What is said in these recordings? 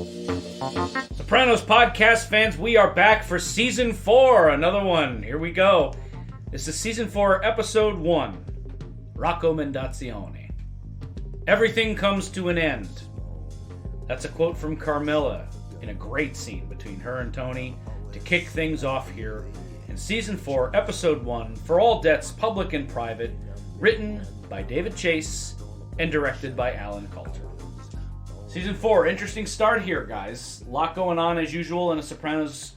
Sopranos podcast fans, we are back for season 4. Another one. Here we go. This is season 4, episode 1. Raccomandazione. Everything comes to an end. That's a quote from Carmela in a great scene between her and Tony to kick things off here in season 4, episode 1, For All Debts, Public and Private, written by David Chase and directed by Alan Coulter. Season 4, interesting start here, guys. A lot going on as usual in a Sopranos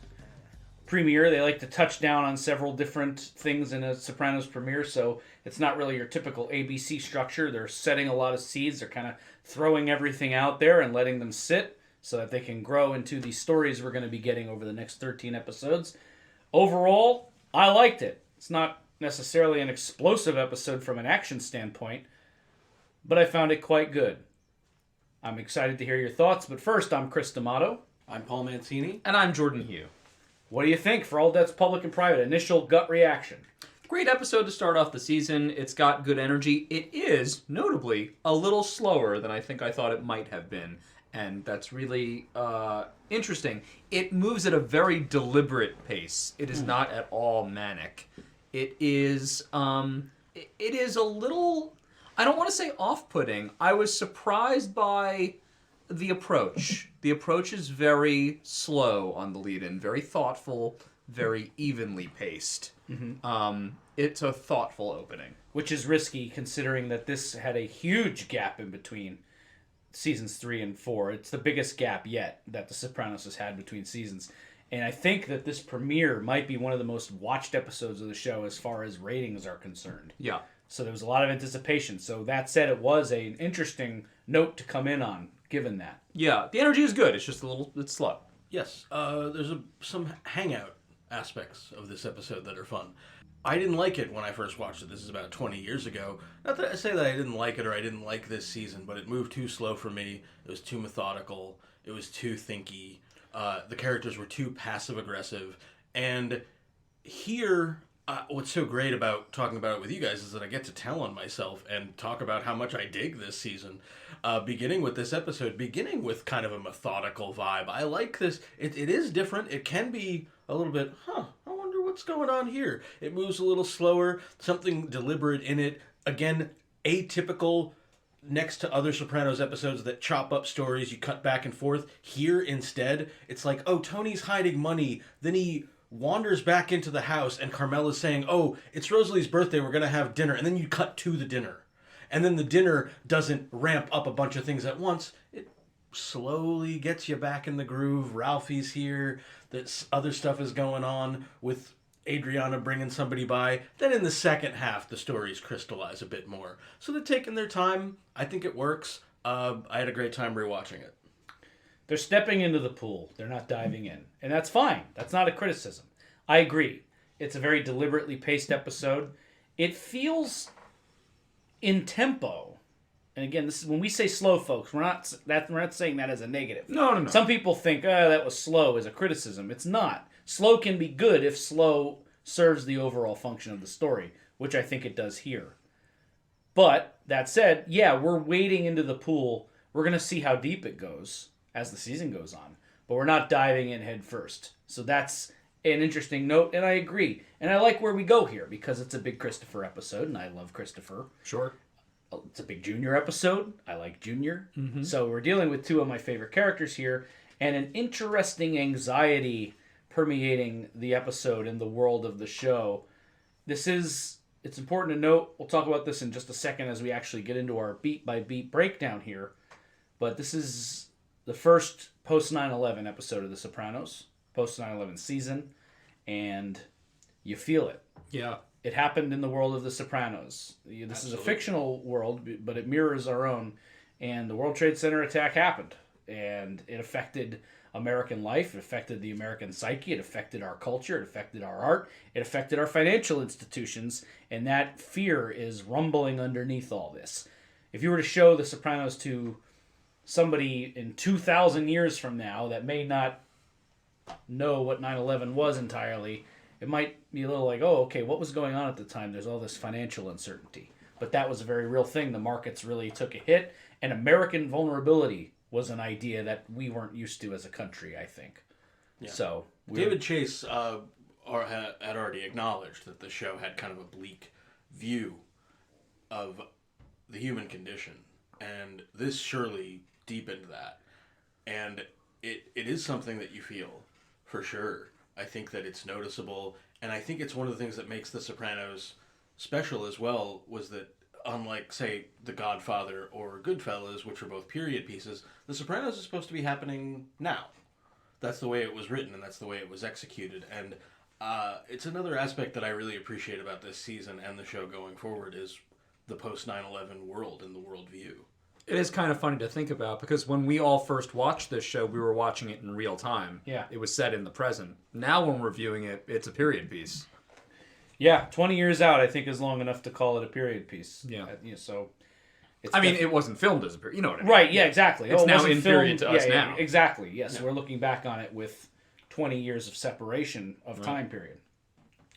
premiere. They like to touch down on several different things in a Sopranos premiere, so it's not really your typical ABC structure. They're setting a lot of seeds. They're kind of throwing everything out there and letting them sit so that they can grow into the stories we're going to be getting over the next 13 episodes. Overall, I liked it. It's not necessarily an explosive episode from an action standpoint, but I found it quite good. I'm excited to hear your thoughts, but first, I'm Chris D'Amato. I'm Paul Mancini. And I'm Jordan Hugh. What do you think for All Debts, Public and Private? Initial gut reaction. Great episode to start off the season. It's got good energy. It is, notably, a little slower than I think I thought it might have been. And that's really interesting. It moves at a very deliberate pace. It is not at all manic. It is a little... I don't want to say off-putting. I was surprised by the approach. The approach is very slow on the lead-in, very thoughtful, very evenly paced. Mm-hmm. It's a thoughtful opening. Which is risky, considering that this had a huge gap in between seasons 3 and 4. It's the biggest gap yet that The Sopranos has had between seasons. And I think that this premiere might be one of the most watched episodes of the show as far as ratings are concerned. Yeah. So there was a lot of anticipation. So that said, it was an interesting note to come in on, given that. Yeah, the energy is good. It's just it's slow. Yes, there's some hangout aspects of this episode that are fun. I didn't like it when I first watched it. This is about 20 years ago. Not that I say that I didn't like it or I didn't like this season, but it moved too slow for me. It was too methodical. It was too thinky. The characters were too passive-aggressive. And here... what's so great about talking about it with you guys is that I get to tell on myself and talk about how much I dig this season. Beginning with this episode, beginning with kind of a methodical vibe. I like this. It is different. It can be a little bit, I wonder what's going on here. It moves a little slower, something deliberate in it. Again, atypical next to other Sopranos episodes that chop up stories, you cut back and forth. Here, instead, it's like, oh, Tony's hiding money. Then he wanders back into the house and Carmela's saying, oh, it's Rosalie's birthday, we're going to have dinner. And then you cut to the dinner. And then the dinner doesn't ramp up a bunch of things at once. It slowly gets you back in the groove. Ralphie's here. This other stuff is going on with Adriana bringing somebody by. Then in the second half, the stories crystallize a bit more. So they're taking their time. I think it works. I had a great time rewatching it. They're stepping into the pool. They're not diving in. And that's fine. That's not a criticism. I agree. It's a very deliberately paced episode. It feels in tempo. And again, this is when we say slow, folks, we're not saying that as a negative. No. Some people think, that was slow as a criticism. It's not. Slow can be good if slow serves the overall function of the story, which I think it does here. But, that said, yeah, we're wading into the pool. We're going to see how deep it goes as the season goes on. But we're not diving in head first. So that's an interesting note, and I agree. And I like where we go here, because it's a big Christopher episode, and I love Christopher. Sure. It's a big Junior episode. I like Junior. Mm-hmm. So we're dealing with two of my favorite characters here, and an interesting anxiety permeating the episode in the world of the show. It's important to note, we'll talk about this in just a second as we actually get into our beat-by-beat breakdown here, but this is the first post-9/11 episode of The Sopranos, post-9/11 season, and you feel it. Yeah. It happened in the world of The Sopranos. This Absolutely. is a fictional world, but it mirrors our own, and the World Trade Center attack happened, and it affected American life, it affected the American psyche, it affected our culture, it affected our art, it affected our financial institutions, and that fear is rumbling underneath all this. If you were to show The Sopranos to somebody in 2,000 years from now that may not know what 9/11 was entirely, it might be a little like, oh, okay, what was going on at the time? There's all this financial uncertainty. But that was a very real thing. The markets really took a hit, and American vulnerability was an idea that we weren't used to as a country, I think. Yeah. So David Chase had already acknowledged that the show had kind of a bleak view of the human condition, and this surely deepened that. And it is something that you feel, for sure. I think that it's noticeable, and I think it's one of the things that makes The Sopranos special as well, was that unlike, say, The Godfather or Goodfellas, which are both period pieces, The Sopranos is supposed to be happening now. That's the way it was written, and that's the way it was executed. And it's another aspect that I really appreciate about this season and the show going forward is the post 9/11 world and the worldview. It is kind of funny to think about, because when we all first watched this show, we were watching it in real time. Yeah. It was set in the present. Now when we're viewing it, it's a period piece. Yeah, 20 years out, I think, is long enough to call it a period piece. Yeah. So, I mean, it wasn't filmed as a period. You know what I mean? Right, yeah, exactly. It's it now wasn't in period to us now. Exactly, yes. We're looking back on it with 20 years of separation of time period.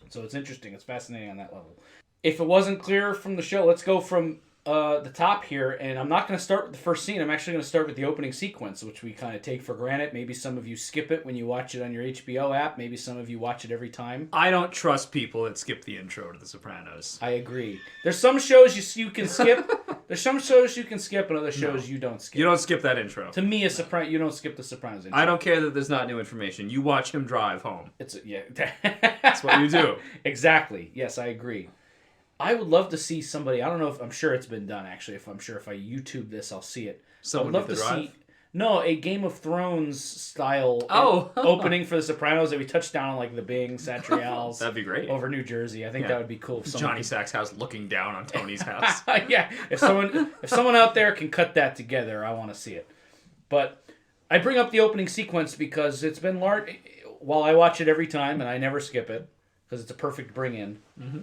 So it's interesting. It's fascinating on that level. If it wasn't clear from the show, let's go from the top here. And I'm not going to start with the first scene. I'm actually going to start with the opening sequence, which we kind of take for granted. Maybe some of you skip it when you watch it on your HBO app. Maybe some of you watch it every time. I don't trust people that skip the intro to The Sopranos. I agree. There's some shows you can skip. There's some shows you can skip, and other shows you don't skip. You don't skip that intro. To me, you don't skip the Sopranos intro. I don't care that there's not new information. You watch him drive home. Yeah. That's what you do. Exactly. Yes, I agree. I would love to see somebody. I don't know if I'm sure it's been done actually. If I YouTube this, I'll see it. Someone I would love hit the to drive? see. No, a Game of Thrones style opening for the Sopranos that we touched down on like the Bing, Satrials. That'd be great. Over New Jersey. I think that would be cool. If Johnny Sack's house looking down on Tony's house. Yeah, if someone out there can cut that together, I want to see it. But I bring up the opening sequence because it's been large. While I watch it every time and I never skip it because it's a perfect bring in. Mm-hmm.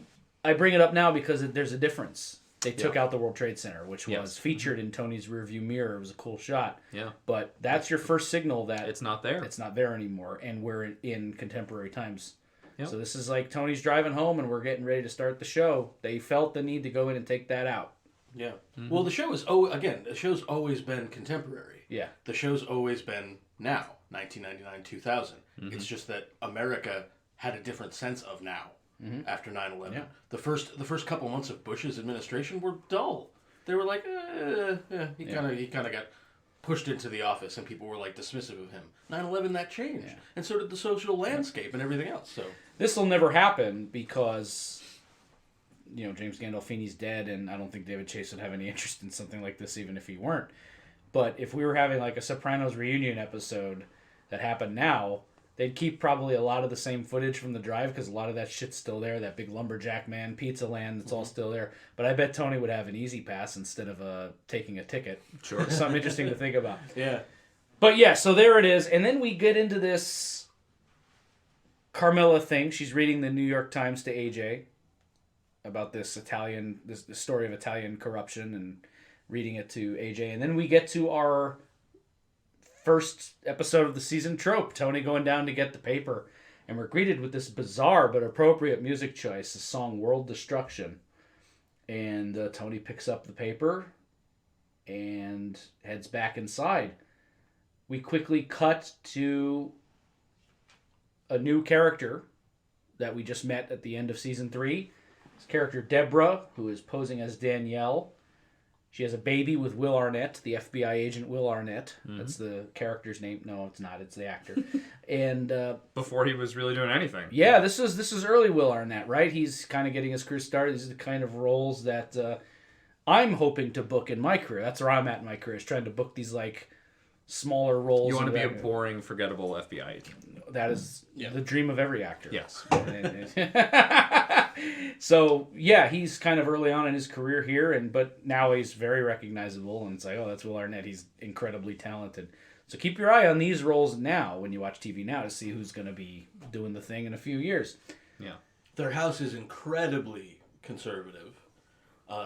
I bring it up now because there's a difference. They took out the World Trade Center, which was featured in Tony's rearview mirror. It was a cool shot. Yeah. But that's your first signal that it's not there. It's not there anymore, and we're in contemporary times. Yep. So this is like Tony's driving home, and we're getting ready to start the show. They felt the need to go in and take that out. Yeah. Mm-hmm. Well, the show is the show's always been contemporary. Yeah. The show's always been now, 1999, 2000. Mm-hmm. It's just that America had a different sense of now. Mm-hmm. After 9/11, the first couple months of Bush's administration were dull. They were like, he kind of got pushed into the office, and people were like dismissive of him. 9/11 that changed, and so did the social landscape and everything else. So this will never happen because James Gandolfini's dead, and I don't think David Chase would have any interest in something like this, even if he weren't. But if we were having like a Sopranos reunion episode that happened now, they'd keep probably a lot of the same footage from the drive because a lot of that shit's still there. That big lumberjack man, pizza land, that's all still there. But I bet Tony would have an easy pass instead of taking a ticket. Sure. Something interesting to think about. Yeah. But yeah, so there it is. And then we get into this Carmela thing. She's reading the New York Times to AJ about this story of Italian corruption and reading it to AJ. And then we get to our first episode of the season trope, Tony going down to get the paper, and we're greeted with this bizarre but appropriate music choice, the song World Destruction. And Tony picks up the paper and heads back inside. We quickly cut to a new character that we just met at the end of season 3. This character Deborah, who is posing as Danielle. She has a baby with Will Arnett, the FBI agent Will Arnett. Mm-hmm. That's the character's name. No, it's not. It's the actor. And before he was really doing anything. Yeah, this is early Will Arnett, right? He's kind of getting his career started. These are the kind of roles that I'm hoping to book in my career. That's where I'm at in my career, is trying to book these like smaller roles. You want to be a boring, forgettable FBI agent. That is the dream of every actor. Yes. So yeah, he's kind of early on in his career here, but now he's very recognizable, and it's like, oh, that's Will Arnett. He's incredibly talented. So keep your eye on these roles now when you watch TV now to see who's going to be doing the thing in a few years. Yeah, their house is incredibly conservative,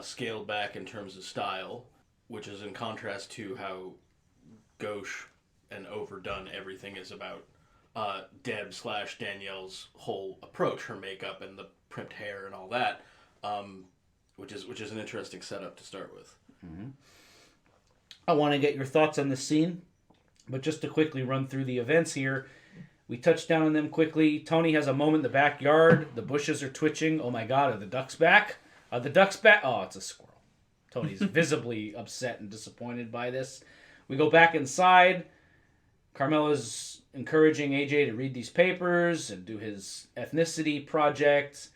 scaled back in terms of style, which is in contrast to how gauche and overdone everything is about Deb/Danielle's whole approach, her makeup and the primped hair and all that, which is an interesting setup to start with. Mm-hmm. I want to get your thoughts on this scene, but just to quickly run through the events here, we touched down on them quickly. Tony has a moment in the backyard. The bushes are twitching. Oh my God, are the ducks back? Are the ducks back? Oh, it's a squirrel. Tony's visibly upset and disappointed by this. We go back inside. Carmela's encouraging AJ to read these papers and do his ethnicity project.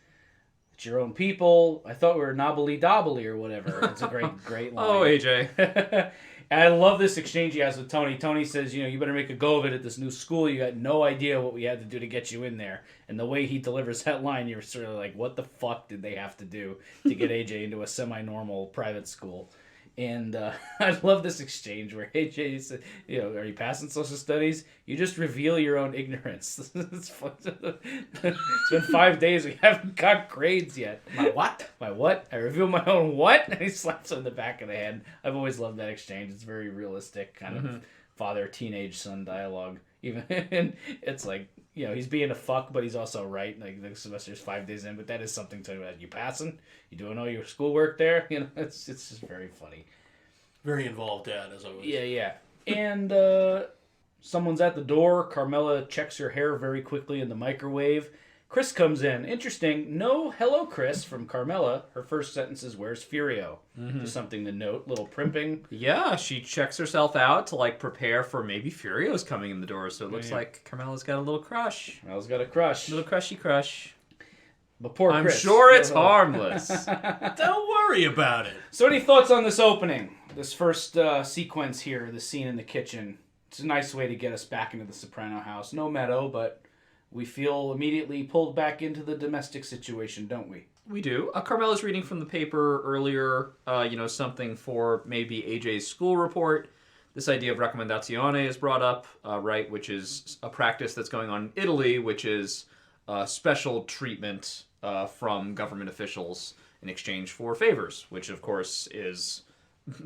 It's your own people. I thought we were knobbly dobbly or whatever. It's a great line. Oh, AJ. And I love this exchange he has with Tony. Tony says, you better make a go of it at this new school. You got no idea what we had to do to get you in there. And the way he delivers that line, you're sort of like, what the fuck did they have to do to get AJ into a semi-normal private school? And I love this exchange where AJ said, are you passing social studies? You just reveal your own ignorance. It's fun. It's been 5 days. We haven't got grades yet. My what? My what? I reveal my own what? And he slaps him in the back of the head. I've always loved that exchange. It's very realistic, kind of father-teenage son dialogue. Even and it's like, he's being a fuck, but he's also right. Like, the semester's 5 days in, but that is something to you passing? You doing all your schoolwork there? It's just very funny. Very involved dad, as always. Yeah. And someone's at the door. Carmela checks her hair very quickly in the microwave. Chris comes in. Interesting. No hello, Chris, from Carmela. Her first sentence is, where's Furio? Just something to note. Little primping. Yeah, she checks herself out to prepare for maybe Furio's coming in the door. So it looks like Carmela's got a little crush. Carmela's got a crush. Little crushy crush. But poor I'm Chris. sure it's harmless. Don't worry about it. So any thoughts on this opening? This first sequence here, the scene in the kitchen. It's a nice way to get us back into the Soprano house. No Meadow, but we feel immediately pulled back into the domestic situation, don't we? We do. Carmela's reading from the paper earlier, something for maybe AJ's school report. This idea of Raccomandazione is brought up, right, which is a practice that's going on in Italy, which is special treatment from government officials in exchange for favors, which, of course, is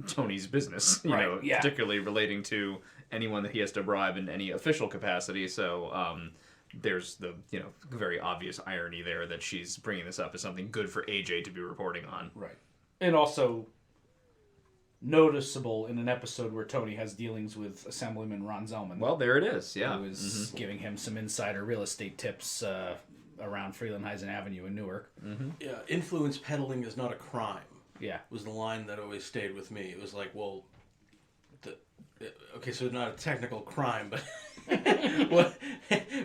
Tony's business, particularly relating to anyone that he has to bribe in any official capacity. So there's the very obvious irony there that she's bringing this up as something good for AJ to be reporting on. Right. And also noticeable in an episode where Tony has dealings with Assemblyman Ron Zellman. Well, there it is, yeah. Who is giving him some insider real estate tips around Freelandheisen Avenue in Newark. Mm-hmm. Yeah, influence peddling is not a crime. Yeah. Was the line that always stayed with me. It was like, well, okay, so not a technical crime, but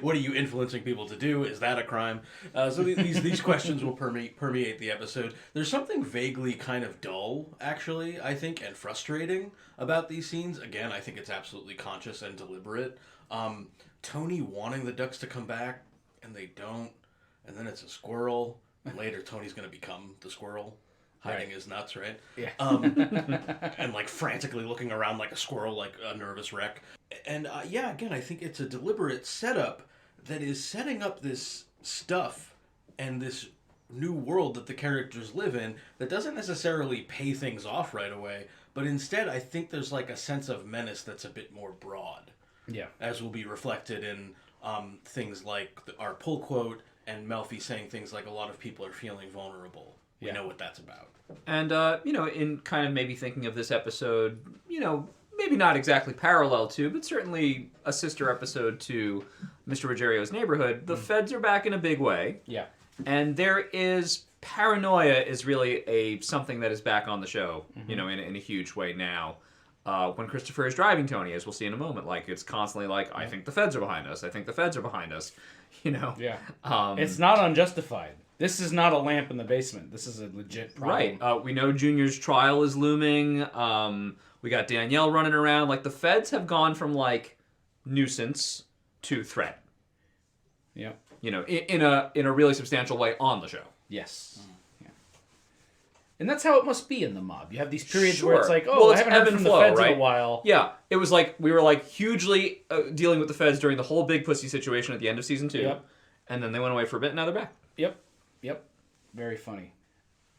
what are you influencing people to do? Is that a crime? So these questions will permeate the episode. There's something vaguely kind of dull, actually, I think, and frustrating about these scenes. Again, I think it's absolutely conscious and deliberate. Tony wanting the ducks to come back, and they don't, and then it's a squirrel. And later, Tony's going to become the squirrel. Hiding his nuts, right? Yeah. And frantically looking around like a squirrel, like a nervous wreck. And again, I think it's a deliberate setup that is setting up this stuff and this new world that the characters live in that doesn't necessarily pay things off right away, but instead I think there's a sense of menace that's a bit more broad. Yeah. As will be reflected in things like our pull quote and Melfi saying things like a lot of people are feeling vulnerable. We know what that's about. And, in kind of maybe thinking of this episode, maybe not exactly parallel to, but certainly a sister episode to Mr. Ruggerio's Neighborhood, the feds are back in a big way. Yeah. And there is paranoia is really something that is back on the show, in a huge way now. When Christopher is driving Tony, as we'll see in a moment, it's constantly I think the feds are behind us. I think the feds are behind us. Yeah. It's not unjustified. This is not a lamp in the basement. This is a legit problem. Right. We know Junior's trial is looming. We got Danielle running around. The feds have gone from nuisance to threat. Yeah. In a really substantial way on the show. Yes. Yeah. And that's how it must be in the mob. You have these periods where it's I it's haven't ebb heard and from flow, the feds right? in a while. Yeah. It was we were hugely dealing with the feds during the whole Big Pussy situation at the end of season 2. Yep. And then they went away for a bit, and now they're back. Yep. Very funny.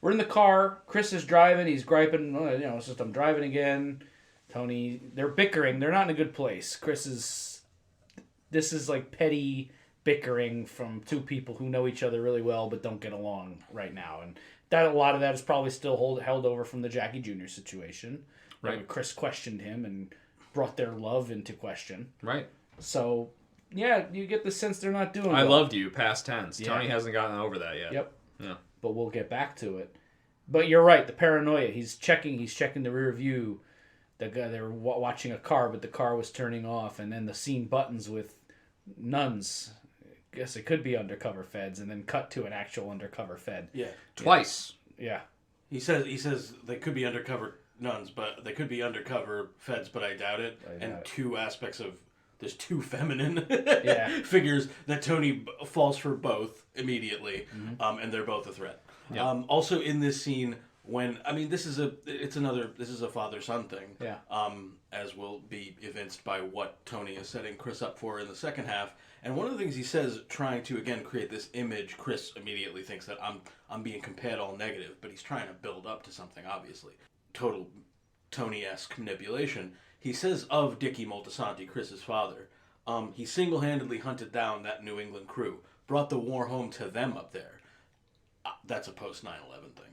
We're in the car. Chris is driving. He's griping. It's just I'm driving again. Tony, they're bickering. They're not in a good place. This is petty bickering from two people who know each other really well but don't get along right now. And a lot of that is probably still held over from the Jackie Jr. situation. Right. Chris questioned him and brought their love into question. Right. So, yeah, you get the sense they're not doing I well. loved you, past tense. Yeah. Tony hasn't gotten over that yet. Yep. Yeah. But we'll get back to it. But you're right, the paranoia. He's checking the rear view. The guy, they were watching a car, but the car was turning off, and then the scene buttons with nuns. I guess it could be undercover feds, and then cut to an actual undercover fed. Yeah. Twice. Yeah. He says they could be undercover nuns, but they could be undercover feds, but I doubt it. And two aspects of there's two feminine figures that Tony falls for both immediately, and they're both a threat. Yeah. Also in this scene, when this is a father-son thing. Yeah. As will be evinced by what Tony is setting Chris up for in the second half. And one of the things he says, trying to again create this image, Chris immediately thinks that I'm being compared all negative, but he's trying to build up to something. Obviously, total Tony-esque manipulation. He says of Dickie Moltisanti, Chris's father, he single-handedly hunted down that New England crew, brought the war home to them up there. That's a post 9/11 thing.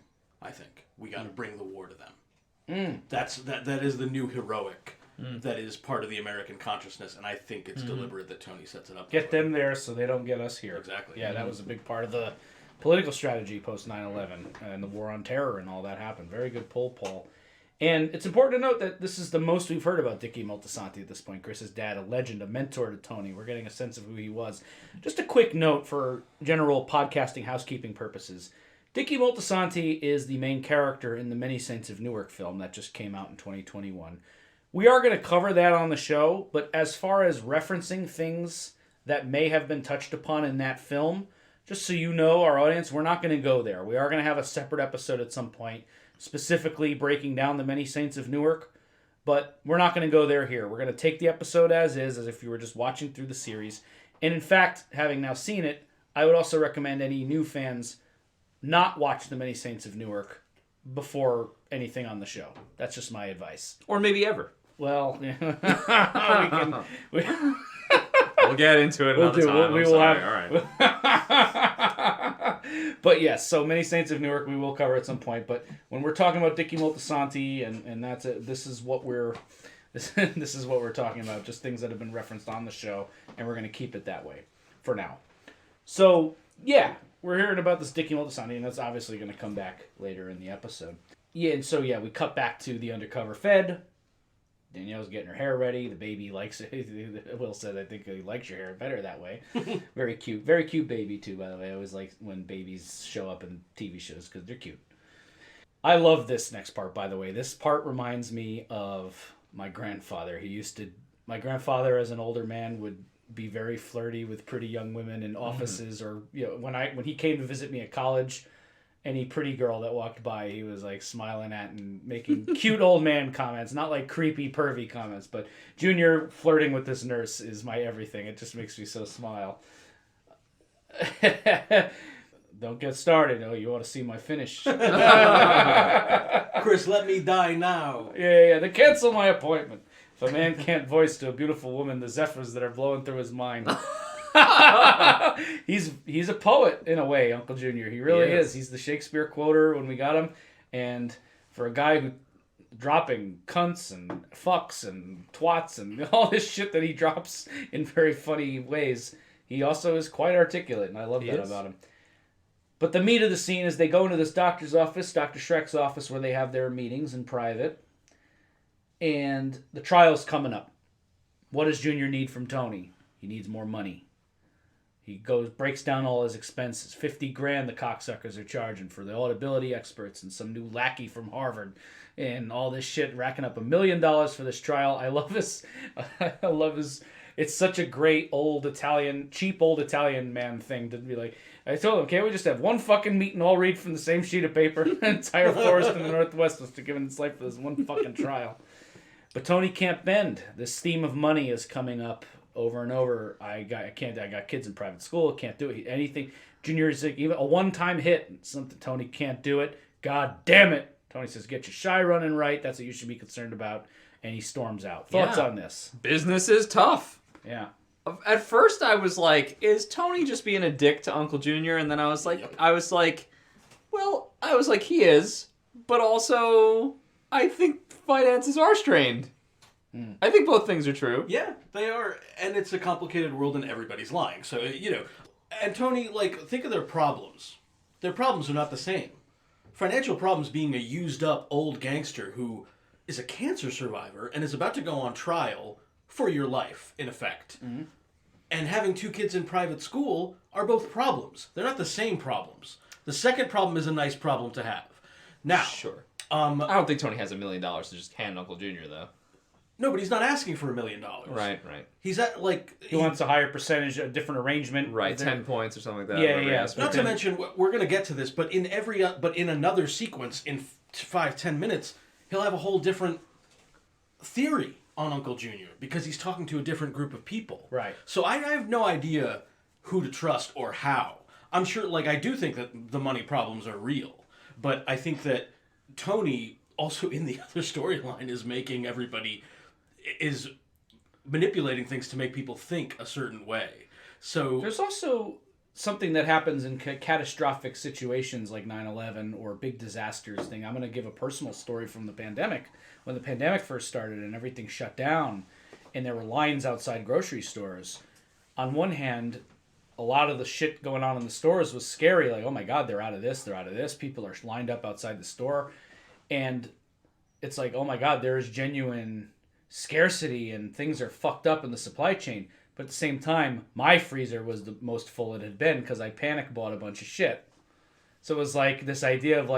I think we got to bring the war to them. That is the new heroic. That is part of the American consciousness, and I think it's deliberate that Tony sets it up. Get them there so they don't get us here. Exactly. Yeah, that was a big part of the political strategy post 9/11 and the war on terror and all that happened. Very good pull, Paul. And it's important to note that this is the most we've heard about Dickie Moltisanti at this point. Chris's dad, a legend, a mentor to Tony. We're getting a sense of who he was. Just a quick note for general podcasting housekeeping purposes. Dickie Moltisanti is the main character in the Many Saints of Newark film that just came out in 2021. We are going to cover that on the show, but as far as referencing things that may have been touched upon in that film, just so you know, our audience, we're not going to go there. We are going to have a separate episode at some point, specifically breaking down the Many Saints of Newark, but we're not going to go there here. We're going to take the episode as is, as if you were just watching through the series. And in fact, having now seen it, I would also recommend any new fans not watch the Many Saints of Newark before anything on the show. That's just my advice. Or maybe ever. Well, we'll get into it another time. We will have. All right. But yes, so Many Saints of Newark we will cover at some point. But when we're talking about Dickie Moltisanti and that's it, this is what we're talking about. Just things that have been referenced on the show, and we're going to keep it that way for now. So yeah, we're hearing about this Dickie Moltisanti, and that's obviously going to come back later in the episode. Yeah, and so we cut back to the undercover fed. Danielle's getting her hair ready. The baby likes it. Will said, I think he likes your hair better that way. Very cute. Very cute baby, too, by the way. I always like when babies show up in TV shows because they're cute. I love this next part, by the way. This part reminds me of my grandfather. My grandfather, as an older man, would be very flirty with pretty young women in offices or, when he came to visit me at college, any pretty girl that walked by, he was like smiling at and making cute old man comments, not like creepy, pervy comments, but Junior flirting with this nurse is my everything. It just makes me so smile. Don't get started. Oh, you want to see my finish. Chris, let me die now. Yeah. They cancel my appointment. If a man can't voice to a beautiful woman the zephyrs that are blowing through his mind. He's a poet in a way, Uncle Junior. He really is. He's the Shakespeare quoter when we got him, and for a guy who dropping cunts and fucks and twats and all this shit that he drops in very funny ways, he also is quite articulate, and I love that about him. But the meat of the scene is they go into this doctor's office, Dr. Shrek's office, where they have their meetings in private, and the trial's coming up. What does Junior need from Tony? He needs more money. He breaks down all his expenses. $50,000 the cocksuckers are charging for the audibility experts and some new lackey from Harvard and all this shit, racking up $1 million for this trial. I love his. It's such a great cheap old Italian man thing to be like. I told him, can't we just have one fucking meet and all read from the same sheet of paper? The entire forest in the Northwest was to give its life for this one fucking trial. But Tony can't bend. This theme of money is coming up over and over. I got kids in private school. Can't do it. Anything. Junior's like, even a one-time hit. Something Tony can't do it. God damn it. Tony says, get your shy running right. That's what you should be concerned about. And he storms out. Thoughts on this? Business is tough. Yeah. At first I was like, is Tony just being a dick to Uncle Junior? And then I was like, he is. But also, I think finances are strained. I think both things are true. Yeah, they are, and it's a complicated world, and everybody's lying. So and Tony, think of their problems. Their problems are not the same. Financial problems being a used-up old gangster who is a cancer survivor and is about to go on trial for your life, in effect. Mm-hmm. And having 2 kids in private school are both problems. They're not the same problems. The second problem is a nice problem to have. Now, sure. I don't think Tony has $1 million to just hand Uncle Junior, though. No, but he's not asking for $1 million. Right. He's at he wants a higher percentage, a different arrangement. Right, 10 points or something like that. Yeah. Not to mention, we're going to get to this, but in another sequence, in 5-10 minutes, he'll have a whole different theory on Uncle Junior because he's talking to a different group of people. Right. So I have no idea who to trust or how. I'm sure, I do think that the money problems are real, but I think that Tony, also in the other storyline, is manipulating things to make people think a certain way. So there's also something that happens in catastrophic situations like 9/11 or big disasters thing. I'm going to give a personal story from the pandemic. When the pandemic first started and everything shut down and there were lines outside grocery stores, on one hand, a lot of the shit going on in the stores was scary. Like, oh my God, they're out of this. People are lined up outside the store. And it's like, oh my God, there is genuine scarcity and things are fucked up in the supply chain. But at the same time, my freezer was the most full it had been because I panic bought a bunch of shit. So it was like this idea of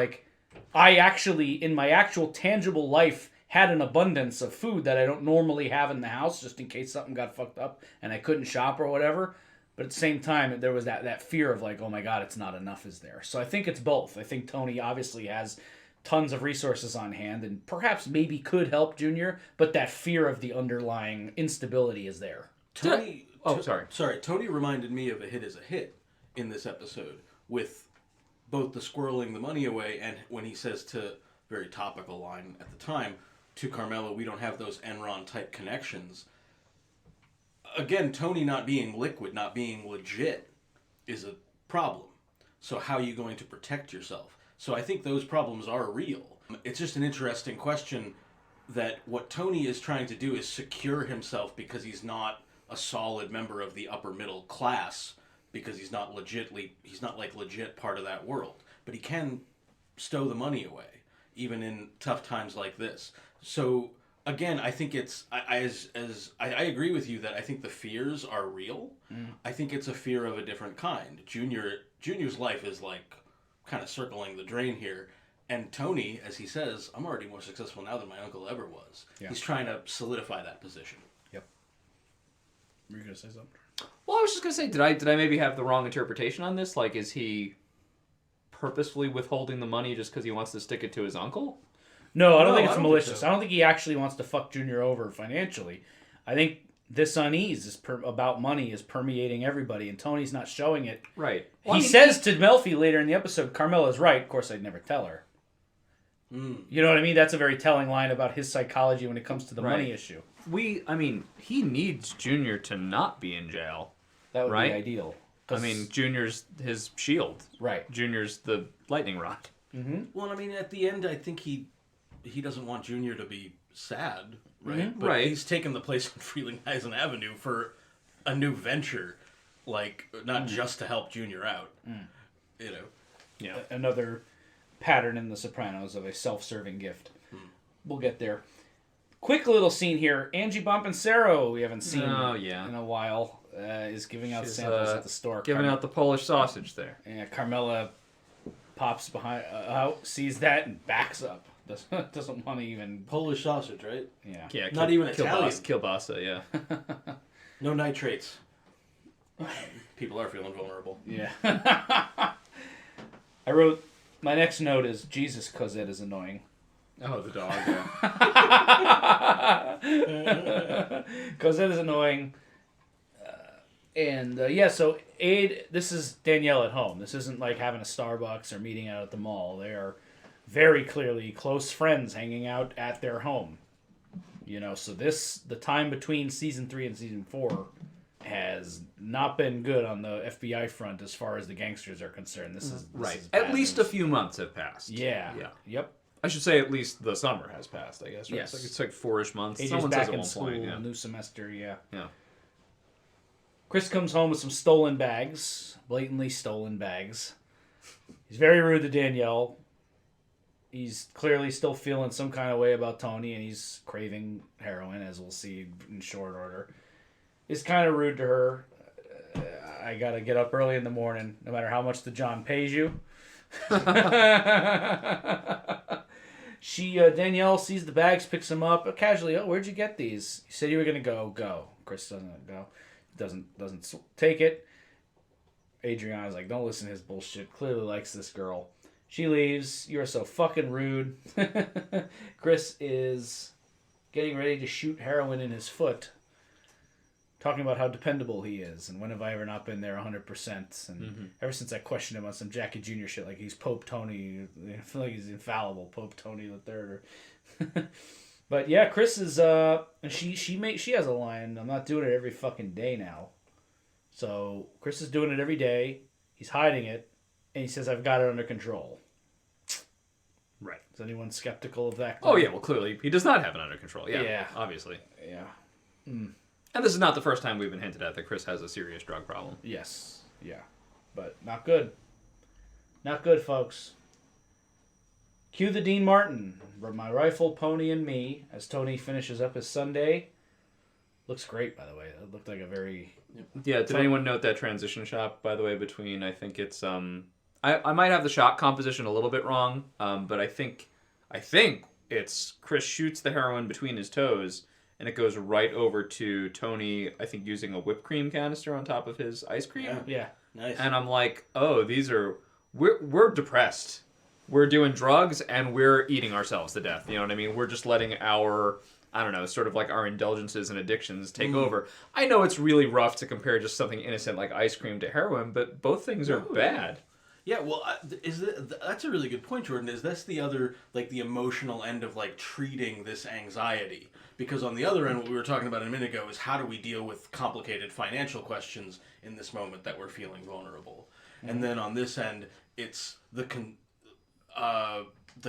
I actually, in my actual tangible life, had an abundance of food that I don't normally have in the house just in case something got fucked up and I couldn't shop or whatever. But at the same time, there was that fear of oh my God, it's not enough is there. So I think it's both. I think Tony obviously has tons of resources on hand and perhaps maybe could help Junior, but that fear of the underlying instability is there. Tony sorry. Tony reminded me of A Hit is a Hit in this episode with both the squirreling the money away and when he says to, very topical line at the time, to Carmela, we don't have those Enron type connections. Again, Tony not being liquid, not being legit is a problem. So how are you going to protect yourself? So I think those problems are real. It's just an interesting question that what Tony is trying to do is secure himself because he's not a solid member of the upper middle class because he's not legit part of that world. But he can stow the money away, even in tough times like this. So again, I think it's I agree with you that I think the fears are real. I think it's a fear of a different kind. Junior's life is kind of circling the drain here. And Tony, as he says, I'm already more successful now than my uncle ever was. Yeah. He's trying to solidify that position. Yep. Were you going to say something? Well, I was just going to say, did I maybe have the wrong interpretation on this? Is he purposefully withholding the money just because he wants to stick it to his uncle? No, I don't think it's malicious. So. I don't think he actually wants to fuck Junior over financially. I think this unease about money is permeating everybody, and Tony's not showing it. Right. Well, he says to Melfi later in the episode, Carmela's right. Of course, I'd never tell her. You know what I mean? That's a very telling line about his psychology when it comes to the money issue. He needs Junior to not be in jail. That would be ideal. Junior's his shield. Right. Junior's the lightning rod. Mm-hmm. Well, at the end, I think he doesn't want Junior to be sad, right? Mm-hmm. But he's taken the place on Frelinghuysen Avenue for a new venture, not just to help Junior out. Yeah. Another pattern in The Sopranos of a self-serving gift. We'll get there. Quick little scene here. Angie Bompancero, we haven't seen in a while, is giving out samples at the store. Giving out the Polish sausage there. Yeah, Carmela pops behind, sees that and backs up. Doesn't want to even... Polish sausage, right? Yeah. Not even Italian. Kielbasa, yeah. No nitrates. People are feeling vulnerable. Yeah. I wrote, my next note is, Jesus, Cosette is annoying. Oh, the dog, yeah. Cosette is annoying. So Aid, this is Danielle at home. This isn't like having a Starbucks or meeting out at the mall. They are very clearly close friends hanging out at their home. So the time between season 3 and season 4 has not been good on the FBI front as far as the gangsters are concerned. This is At least a few months have passed. Yeah. Yep. I should say at least the summer has passed, I guess. Right? Yes. It's like 4-ish months. AJ's Someone back says at in one school, point, yeah. new semester, yeah. Yeah. Chris comes home with some stolen bags, blatantly stolen bags. He's very rude to Danielle. He's clearly still feeling some kind of way about Tony, and he's craving heroin, as we'll see in short order. He's kind of rude to her. I gotta get up early in the morning, no matter how much the John pays you. Danielle sees the bags, picks them up casually. Oh, where'd you get these? You said you were gonna go. Go. Chris doesn't go. Doesn't take it. Adriana's like, don't listen to his bullshit. Clearly likes this girl. She leaves. You're so fucking rude. Chris is getting ready to shoot heroin in his foot. Talking about how dependable he is. And when have I ever not been there 100%? And ever since I questioned him on some Jackie Jr. shit, like he's Pope Tony. I feel like he's infallible. Pope Tony the Third. But yeah, Chris is, she has a line. I'm not doing it every fucking day now. So Chris is doing it every day. He's hiding it. And he says, I've got it under control. Right. Is anyone skeptical of that? Oh, yeah, well, clearly, he does not have it under control. Yeah, Yeah. Obviously. Yeah. And this is not the first time we've been hinted at that Chris has a serious drug problem. Yes. Yeah. But not good. Not good, folks. Cue the Dean Martin. My Rifle, Pony, and Me, as Tony finishes up his Sunday. Looks great, by the way. It looked like a very... Yeah, did anyone note that transition shot, by the way, between, I think it's, I might have the shot composition a little bit wrong, but I think it's Chris shoots the heroin between his toes, and it goes right over to Tony, I think, using a whipped cream canister on top of his ice cream. Yeah. Nice. And I'm like, oh, we're depressed. We're doing drugs, and we're eating ourselves to death. You know what I mean? We're just letting our... I don't know, sort of like our indulgences and addictions take over. I know it's really rough to compare just something innocent like ice cream to heroin, but both things are bad. Yeah, well, that's a really good point, Jordan. Is that's the other, like, the emotional end of, like, treating this anxiety? Because on the other end, what we were talking about a minute ago is how do we deal with complicated financial questions in this moment that we're feeling vulnerable? And then on this end, it's the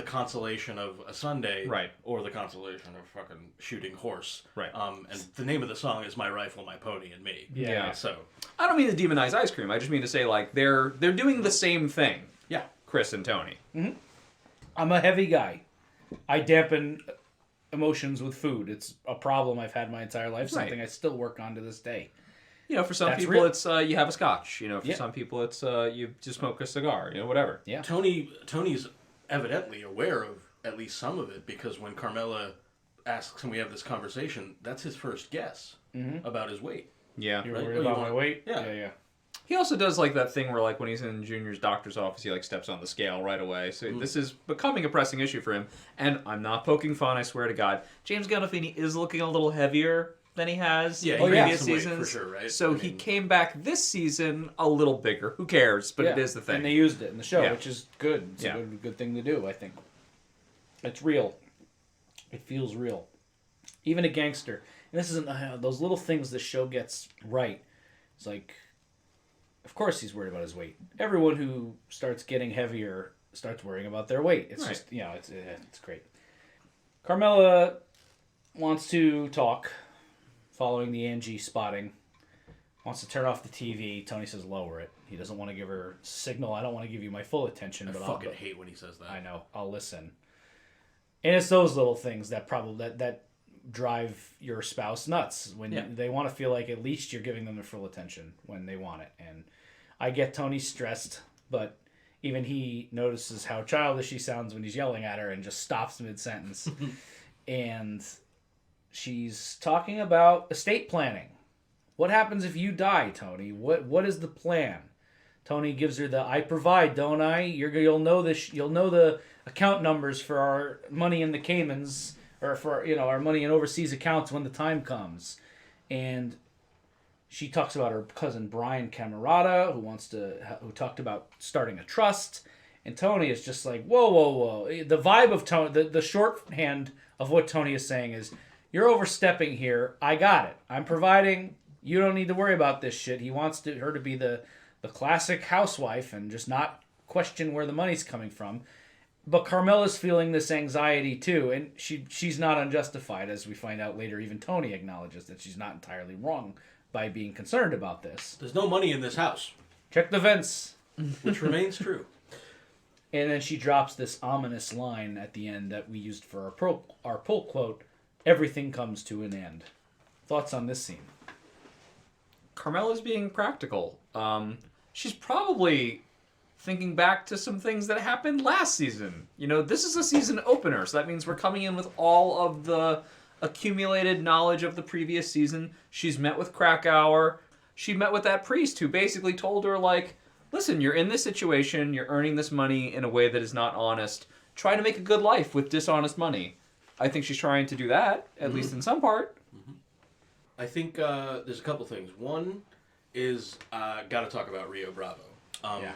consolation of a Sunday, Right, or the consolation of fucking shooting horse, right. And the name of the song is "My Rifle, My Pony, and Me." Yeah. So I don't mean to demonize ice cream. I just mean to say like they're doing the same thing. yeah, Chris and Tony. I'm a heavy guy. I dampen emotions with food. It's a problem I've had my entire life. Something I still work on to this day. You know, for some That's people real. it's you have a scotch. You know, for Yeah. some people it's you just smoke a cigar. You know, whatever. Yeah. Tony's evidently aware of at least some of it, because when Carmela asks and we have this conversation, that's his first guess about his weight. Yeah. You're Right? worried Oh, you about want- my weight? Yeah. Yeah. He also does like that thing where like when he's in Junior's doctor's office, he like steps on the scale right away. So this is becoming a pressing issue for him. And I'm not poking fun, I swear to God. James Gandolfini is looking a little heavier than he has Yeah, in he previous gained some weight, seasons. for sure, right? So I he mean- came back this season a little bigger. Who cares? But it is the thing. And they used it in the show, Yeah. which is good. It's Yeah. a good thing to do, I think. It's real. It feels real. Even a gangster. And this isn't those little things the show gets right. It's like, of course he's worried about his weight. Everyone who starts getting heavier starts worrying about their weight. It's Right. just, it's great. Carmela wants to talk following the Angie spotting. Wants to turn off the TV. Tony says lower it. He doesn't want to give her signal. I don't want to give you my full attention, I but fucking I'll hate when he says that. I know. I'll listen. And it's those little things that probably that drive your spouse nuts when they want to feel like at least you're giving them their full attention when they want it. And I get Tony stressed, but even he notices how childish he sounds when he's yelling at her and just stops mid-sentence. And she's talking about estate planning. What happens if you die, Tony? What is the plan? Tony gives her the I provide, don't I? You'll know this. You'll know the account numbers for our money in the Caymans, or for our money in overseas accounts when the time comes. And she talks about her cousin Brian Camerata, who talked about starting a trust. And Tony is just like, whoa. The vibe of Tony, the shorthand of what Tony is saying is, you're overstepping here. I got it. I'm providing. You don't need to worry about this shit. He wants her to be the classic housewife and just not question where the money's coming from. But Carmela's feeling this anxiety too, and she's not unjustified, as we find out later. Even Tony acknowledges that she's not entirely wrong by being concerned about this. There's no money in this house. Check the vents. Which remains true. And then she drops this ominous line at the end that we used for our pull quote, "Everything comes to an end." Thoughts on this scene? Carmela's being practical. She's probably thinking back to some things that happened last season. You know, this is a season opener, so that means we're coming in with all of the accumulated knowledge of the previous season. She's met with Krakauer. She met with that priest who basically told her, like, listen, you're in this situation, you're earning this money in a way that is not honest. Try to make a good life with dishonest money. I think she's trying to do that, at least in some part. I think there's a couple things. One is, got to talk about Rio Bravo.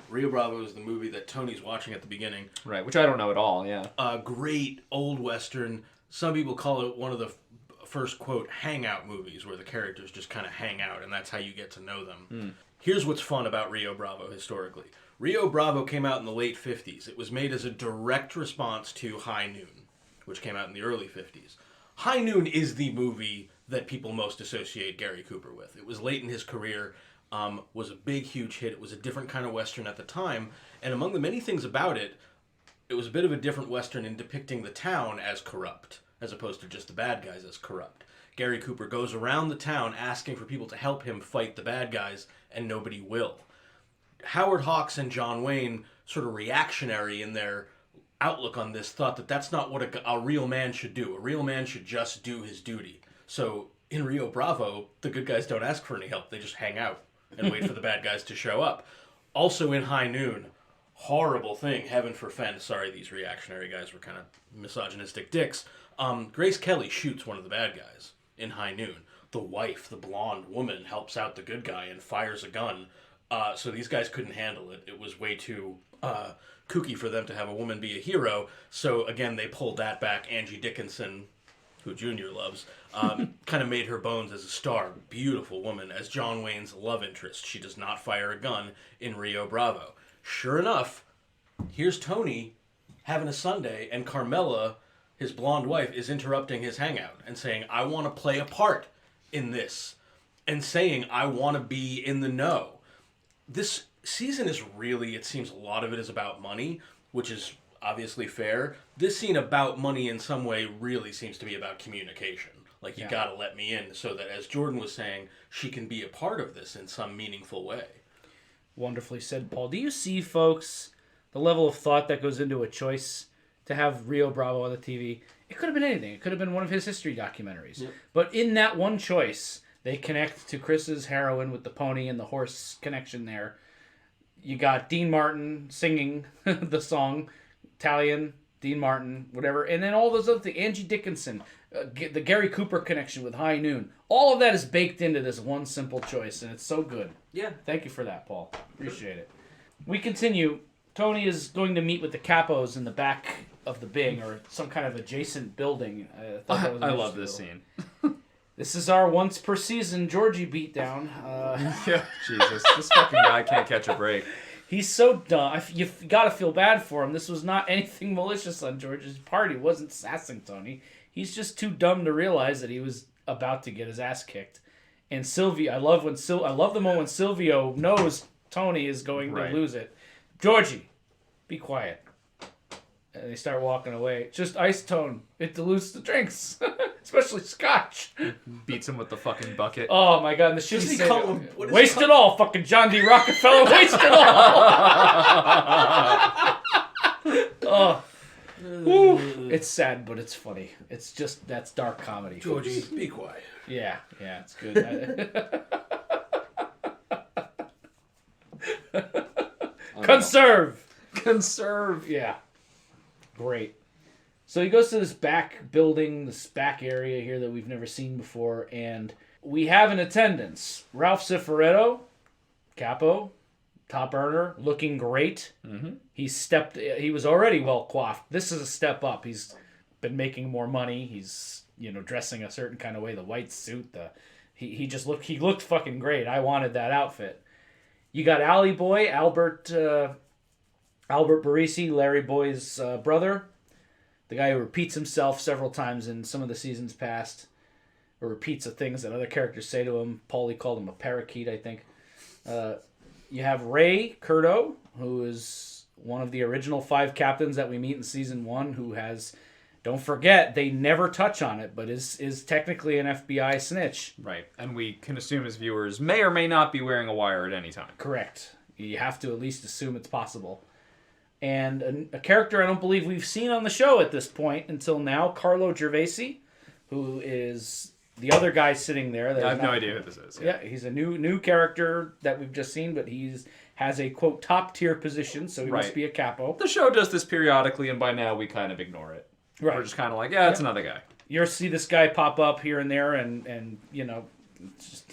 Rio Bravo is the movie that Tony's watching at the beginning. Right, which I don't know at all, yeah. Great old Western. Some people call it one of the first, quote, hangout movies where the characters just kind of hang out, and that's how you get to know them. Here's what's fun about Rio Bravo historically. Rio Bravo came out in the late 50s. It was made as a direct response to High Noon, which came out in the early 50s. High Noon is the movie that people most associate Gary Cooper with. It was late in his career, was a big, huge hit. It was a different kind of Western at the time, and among the many things about it, it was a bit of a different Western in depicting the town as corrupt, as opposed to just the bad guys as corrupt. Gary Cooper goes around the town asking for people to help him fight the bad guys, and nobody will. Howard Hawks and John Wayne, sort of reactionary in their outlook on this, thought that that's not what a real man should do. A real man should just do his duty. So in Rio Bravo, the good guys don't ask for any help. They just hang out and wait for the bad guys to show up. Also in High Noon, horrible thing, heaven forfend. Sorry, these reactionary guys were kind of misogynistic dicks. Grace Kelly shoots one of the bad guys in High Noon. The wife, the blonde woman, helps out the good guy and fires a gun. So these guys couldn't handle it. It was way too kooky for them to have a woman be a hero. So again, they pulled that back. Angie Dickinson, who Junior loves, kind of made her bones as a star. Beautiful woman as John Wayne's love interest. She does not fire a gun in Rio Bravo. Sure enough, here's Tony having a Sunday, and Carmela, his blonde wife, is interrupting his hangout and saying, I want to play a part in this, and saying, I want to be in the know. This season is really, it seems a lot of it is about money, which is obviously fair. This scene about money in some way really seems to be about communication. Like, you gotta let me in so that, as Jordan was saying, she can be a part of this in some meaningful way. Wonderfully said, Paul. Do you see, folks, the level of thought that goes into a choice to have Rio Bravo on the TV? It could have been anything. It could have been one of his history documentaries. Yep. But in that one choice, they connect to Chris's heroine with the pony and the horse connection there. You got Dean Martin singing the song, Italian, Dean Martin, whatever. And then all those other things. Angie Dickinson, the Gary Cooper connection with High Noon. All of that is baked into this one simple choice, and it's so good. Yeah. Thank you for that, Paul. Appreciate it. We continue. Tony is going to meet with the capos in the back of the Bing, or some kind of adjacent building. I love this scene. This is our once per season Georgie beatdown. Yeah, Jesus, this fucking guy can't catch a break. He's so dumb. You've got to feel bad for him. This was not anything malicious on George's part. He wasn't sassing Tony. He's just too dumb to realize that he was about to get his ass kicked. And Sylvia, I love the moment when Silvio knows Tony is going to lose it. Georgie, be quiet. And they start walking away. Just ice tone. It dilutes the drinks. Especially scotch. Beats him with the fucking bucket. Oh my god, and the shit he call him? Waste it all, fucking John D. Rockefeller, waste it all! Oh. It's sad, but it's funny. It's just, that's dark comedy. Georgie, be quiet. Yeah, it's good. Conserve! Yeah. Great. So he goes to this back building, this back area here that we've never seen before, and we have in attendance Ralph Cifaretto, capo, top earner, looking great. Mm-hmm. He was already well coiffed. This is a step up. He's been making more money. He's, dressing a certain kind of way. The white suit, he looked fucking great. I wanted that outfit. You got Alley Boy, Albert Albert Barisi, Larry Boy's brother, the guy who repeats himself several times in some of the seasons past, or repeats the things that other characters say to him. Paulie called him a parakeet, I think. You have Ray Curto, who is one of the original 5 captains that we meet in season 1, who has, don't forget, they never touch on it, but is technically an FBI snitch. Right. And we can assume as viewers may or may not be wearing a wire at any time. Correct. You have to at least assume it's possible. And a character I don't believe we've seen on the show at this point until now, Carlo Gervasi, who is the other guy sitting there. I have no idea who this is. Yeah, he's a new character that we've just seen, but has a, quote, top-tier position, so he must be a capo. The show does this periodically, and by now we kind of ignore it. Right. We're just kind of like, yeah, it's another guy. You'll see this guy pop up here and there, and you know,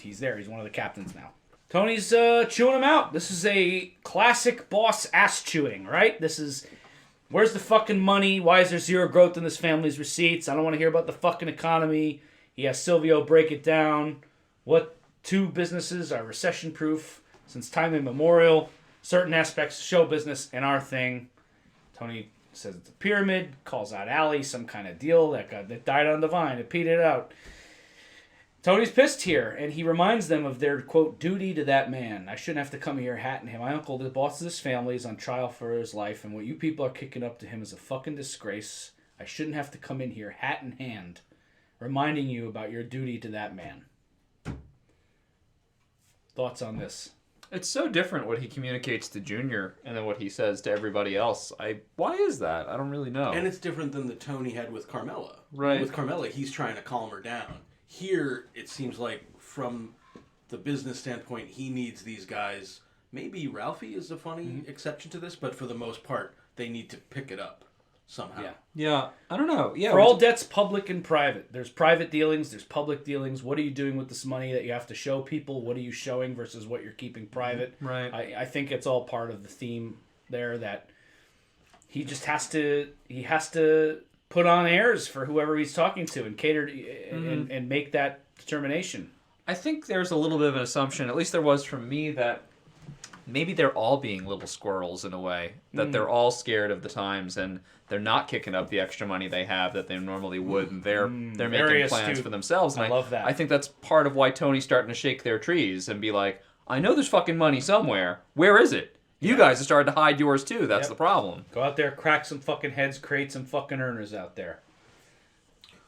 he's there. He's one of the captains now. Tony's chewing him out. This is a classic boss ass chewing, right? This is, where's the fucking money? Why is there zero growth in this family's receipts? I don't want to hear about the fucking economy. He has Silvio break it down. What 2 businesses are recession-proof since time immemorial? Certain aspects of show business and our thing. Tony says it's a pyramid, calls out Allie, some kind of deal that died on the vine. It petered out. Tony's pissed here, and he reminds them of their, quote, duty to that man. I shouldn't have to come here hatting him. My uncle, the boss of this family, is on trial for his life, and what you people are kicking up to him is a fucking disgrace. I shouldn't have to come in here hat in hand, reminding you about your duty to that man. Thoughts on this? It's so different what he communicates to Junior and then what he says to everybody else. Why is that? I don't really know. And it's different than the tone he had with Carmela. Right. With Carmela, he's trying to calm her down. Here, it seems like from the business standpoint, he needs these guys. Maybe Ralphie is a funny exception to this, but for the most part, they need to pick it up somehow. Yeah, I don't know. Yeah, For all debts, public and private. There's private dealings, there's public dealings. What are you doing with this money that you have to show people? What are you showing versus what you're keeping private? Right. I think it's all part of the theme there that he just has to put on airs for whoever he's talking to and cater to, and make that determination. I think there's a little bit of an assumption, at least there was from me, that maybe they're all being little squirrels in a way. That they're all scared of the times and they're not kicking up the extra money they have that they normally would. And they're making plans for themselves. And I love that. I think that's part of why Tony's starting to shake their trees and be like, I know there's fucking money somewhere. Where is it? You guys have started to hide yours too. That's the problem. Go out there, crack some fucking heads, create some fucking earners out there.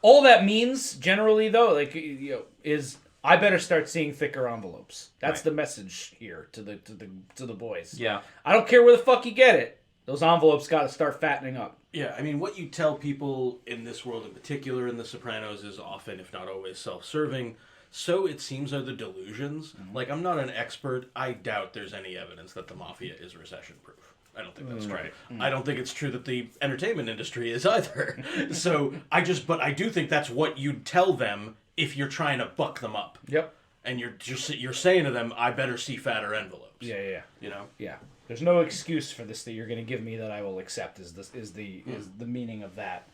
All that means, generally, though, like, you know, is I better start seeing thicker envelopes. That's the message here to the boys. Yeah. I don't care where the fuck you get it. Those envelopes got to start fattening up. Yeah, I mean, what you tell people in this world in particular in The Sopranos is often, if not always, self-serving. So it seems are the delusions. Like, I'm not an expert. I doubt there's any evidence that the mafia is recession-proof. I don't think that's true. Right. I don't think it's true that the entertainment industry is either. So but I do think that's what you'd tell them if you're trying to buck them up. Yep. And you're saying to them, I better see fatter envelopes. Yeah. You know? Yeah. There's no excuse for this that you're going to give me that I will accept is the meaning of that.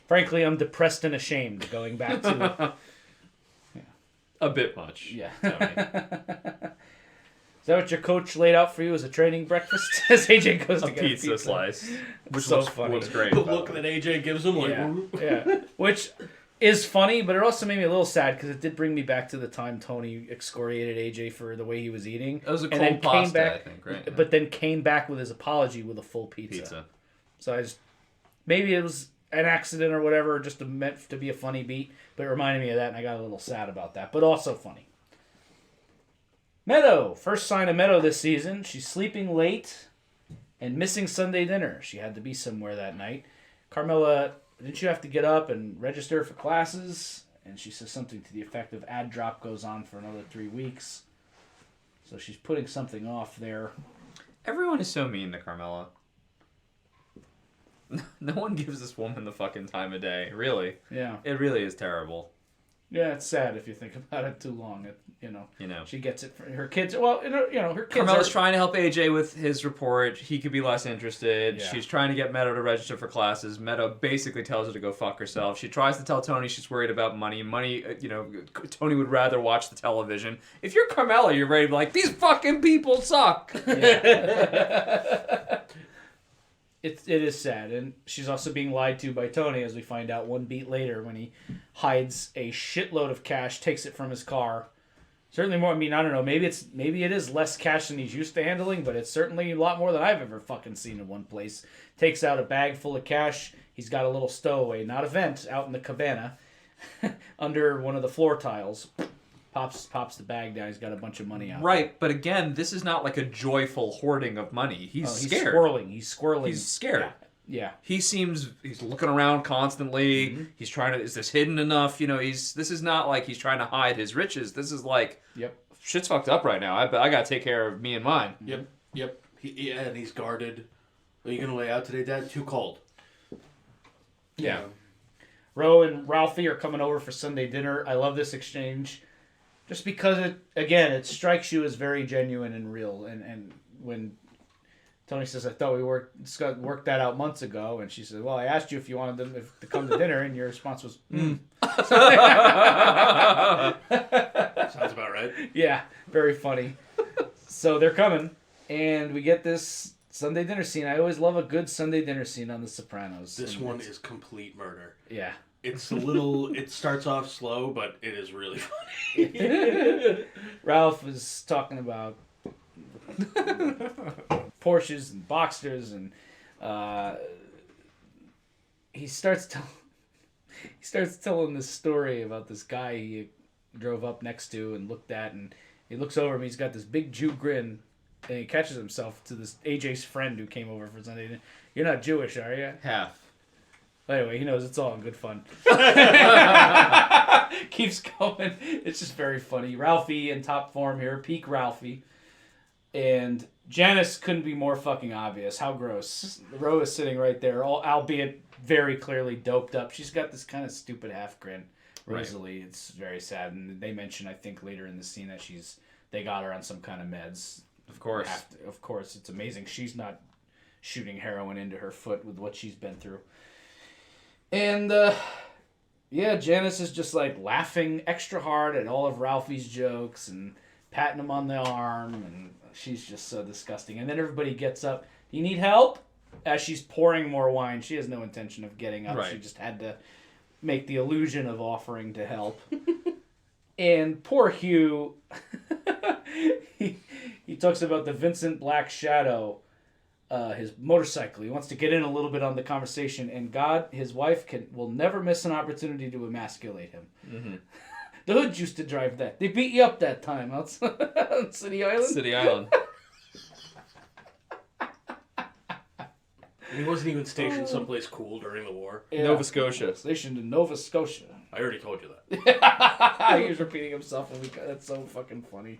Frankly, I'm depressed and ashamed going back to... A bit much. Yeah. Is that what your coach laid out for you as a training breakfast? As AJ goes to get a pizza slice. Which so looks, funny. looks great. The look that AJ gives him, like... Yeah. Which is funny, but it also made me a little sad because it did bring me back to the time Tony excoriated AJ for the way he was eating. It was a and then cold pasta, back, I think, right? But then came back with his apology with a full pizza. So maybe it was an accident or whatever, just meant to be a funny beat, but it reminded me of that, and I got a little sad about that, but also funny. Meadow. First sign of Meadow this season. She's sleeping late and missing Sunday dinner. She had to be somewhere that night. Carmela, didn't you have to get up and register for classes? And she says something to the effect of ad drop goes on for another 3 weeks. So she's putting something off there. Everyone is so mean to Carmela. No one gives this woman the fucking time of day. Really. Yeah. It really is terrible. Yeah, it's sad if you think about it too long. You know. She gets it for her kids. Well, her kids Carmela's trying to help AJ with his report. He could be less interested. Yeah. She's trying to get Meadow to register for classes. Meadow basically tells her to go fuck herself. She tries to tell Tony she's worried about money. Tony would rather watch the television. If you're Carmela, you're ready to be like, these fucking people suck. Yeah. it is sad, and she's also being lied to by Tony, as we find out one beat later when he hides a shitload of cash, takes it from his car. Certainly more. I mean, I don't know. Maybe it is less cash than he's used to handling, but it's certainly a lot more than I've ever fucking seen in one place. Takes out a bag full of cash. He's got a little stowaway, not a vent, out in the cabana, under one of the floor tiles. Pops the bag down. He's got a bunch of money out. Right, but again, this is not like a joyful hoarding of money. He's scared. He's squirreling. He's scared. Yeah. He's looking around constantly. Mm-hmm. He's trying to, is this hidden enough? This is not like he's trying to hide his riches. This is like, shit's fucked up right now. I got to take care of me and mine. Yep. And he's guarded. Are you going to lay out today, Dad? Too cold. Yeah. Ro and Ralphie are coming over for Sunday dinner. I love this exchange. Just because it strikes you as very genuine and real. And when Tony says, I thought we worked that out months ago, and she said, well, I asked you if you wanted them to come to dinner, and your response was, Sounds about right. Yeah, very funny. So they're coming, and we get this Sunday dinner scene. I always love a good Sunday dinner scene on The Sopranos. This one is complete murder. Yeah. It's it starts off slow, but it is really funny. Ralph is talking about Porsches and Boxsters, and he starts telling this story about this guy he drove up next to and looked at, and he looks over him. He's got this big Jew grin, and he catches himself to this AJ's friend who came over for Sunday dinner. You're not Jewish, are you? Half. Anyway, he knows it's all in good fun. Keeps going. It's just very funny. Ralphie in top form here. Peak Ralphie. And Janice couldn't be more fucking obvious. How gross. Ro is sitting right there, albeit very clearly doped up. She's got this kind of stupid half grin. Rosalie. Right. It's very sad. And they mention, I think, later in the scene that they got her on some kind of meds. Of course. Of course. It's amazing. She's not shooting heroin into her foot with what she's been through. And, Janice is just, like, laughing extra hard at all of Ralphie's jokes and patting him on the arm, and she's just so disgusting. And then everybody gets up. Do you need help? As she's pouring more wine. She has no intention of getting up. Right. She just had to make the illusion of offering to help. And poor Hugh, he talks about the Vincent Black Shadow, his motorcycle. He wants to get in a little bit on the conversation, and God, his wife, will never miss an opportunity to emasculate him. Mm-hmm. The Hoods used to drive that. They beat you up that time on City Island. City Island. He wasn't even stationed someplace cool during the war. Yeah. Nova Scotia. Stationed in Nova Scotia. I already told you that. He was repeating himself, and that's so fucking funny.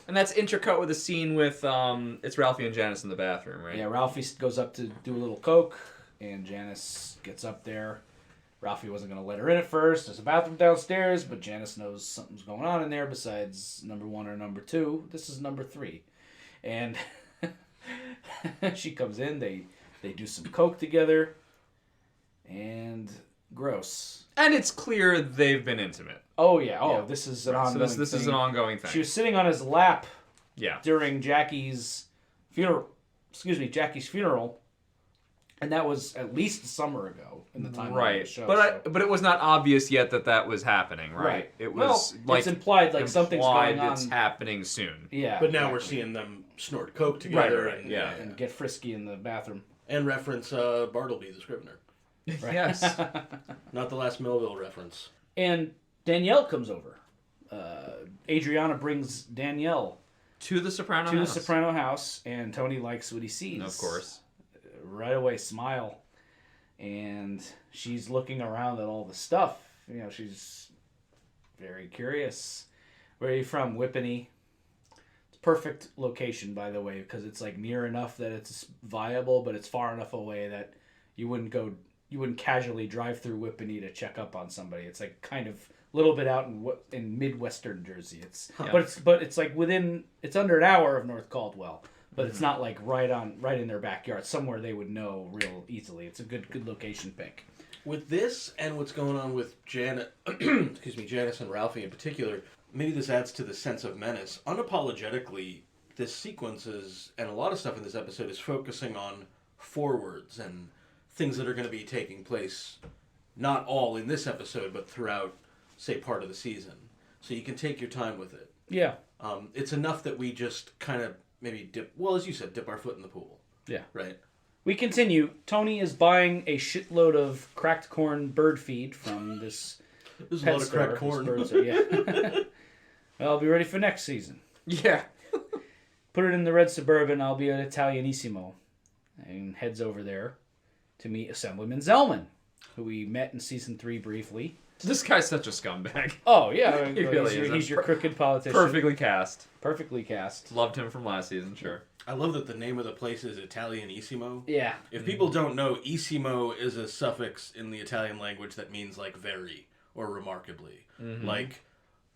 And that's intercut with a scene with, it's Ralphie and Janice in the bathroom, right? Yeah, Ralphie goes up to do a little coke, and Janice gets up there. Ralphie wasn't going to let her in at first. There's a bathroom downstairs, but Janice knows something's going on in there besides number 1 or number 2. This is number 3. And she comes in, they do some coke together, and gross. And it's clear they've been intimate. Oh, yeah. Oh, this is an ongoing thing. This is an ongoing thing. She was sitting on his lap during Jackie's funeral, and that was at least a summer ago in the time of the show. But it was not obvious yet that was happening, right? It was it's implied like something's going on. It's happening soon. Yeah. But now we're seeing them snort coke together and get frisky in the bathroom. And reference Bartleby the Scrivener. Right. Yes. Not the last Millville reference. And Danielle comes over. Adriana brings Danielle to the Soprano house, and Tony likes what he sees. Of course. Right away, smile. And she's looking around at all the stuff. She's very curious. Where are you from? Whippany. It's a perfect location, by the way, because it's like near enough that it's viable, but it's far enough away that you wouldn't casually drive through Whippany to check up on somebody. It's like kind of a little bit out in Midwestern Jersey. But it's like it's under an hour of North Caldwell, but it's not like right in their backyard. Somewhere they would know real easily. It's a good location pick. With this and what's going on with Janice and Ralphie in particular, maybe this adds to the sense of menace. Unapologetically, this sequence and a lot of stuff in this episode is focusing on forwards and things that are going to be taking place, not all in this episode, but throughout, say, part of the season. So you can take your time with it. Yeah. It's enough that we just kind of maybe as you said, dip our foot in the pool. Yeah. Right? We continue. Tony is buying a shitload of cracked corn bird feed from this There's a pet lot of store. cracked corn. Birds are- yeah. Well, I'll be ready for next season. Yeah. Put it in the red Suburban. I'll be at Italianissimo. And heads over there to meet Assemblyman Zellman, who we met in season 3 briefly. This guy's such a scumbag. Oh, yeah. He really is. He's your crooked politician. Perfectly cast. Perfectly cast. Loved him from last season, sure. I love that the name of the place is Italianissimo. Yeah. If people don't know, issimo is a suffix in the Italian language that means like very or remarkably. Like,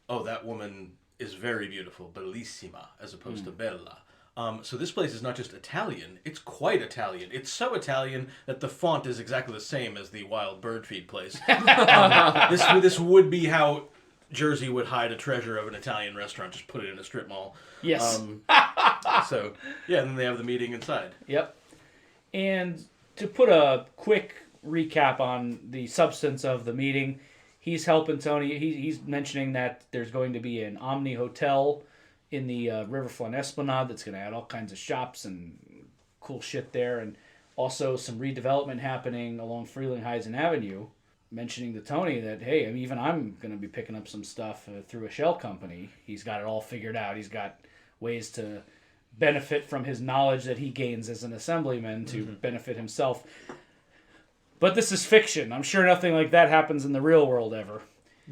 oh, that woman is very beautiful, bellissima, as opposed to bella. So this place is not just Italian, it's quite Italian. It's so Italian that the font is exactly the same as the wild bird feed place. This would be how Jersey would hide a treasure of an Italian restaurant, just put it in a strip mall. Yes. So, yeah, and then they have the meeting inside. Yep. And to put a quick recap on the substance of the meeting, he's helping Tony. He's mentioning that there's going to be an Omni Hotel in the Riverfront Esplanade that's going to add all kinds of shops and cool shit there, and also some redevelopment happening along Frelinghuysen Avenue. Mentioning to Tony that, hey, even I'm going to be picking up some stuff through a shell company. He's got it all figured out. He's got ways to benefit from his knowledge that he gains as an assemblyman to benefit himself. But this is fiction. I'm sure nothing like that happens in the real world ever.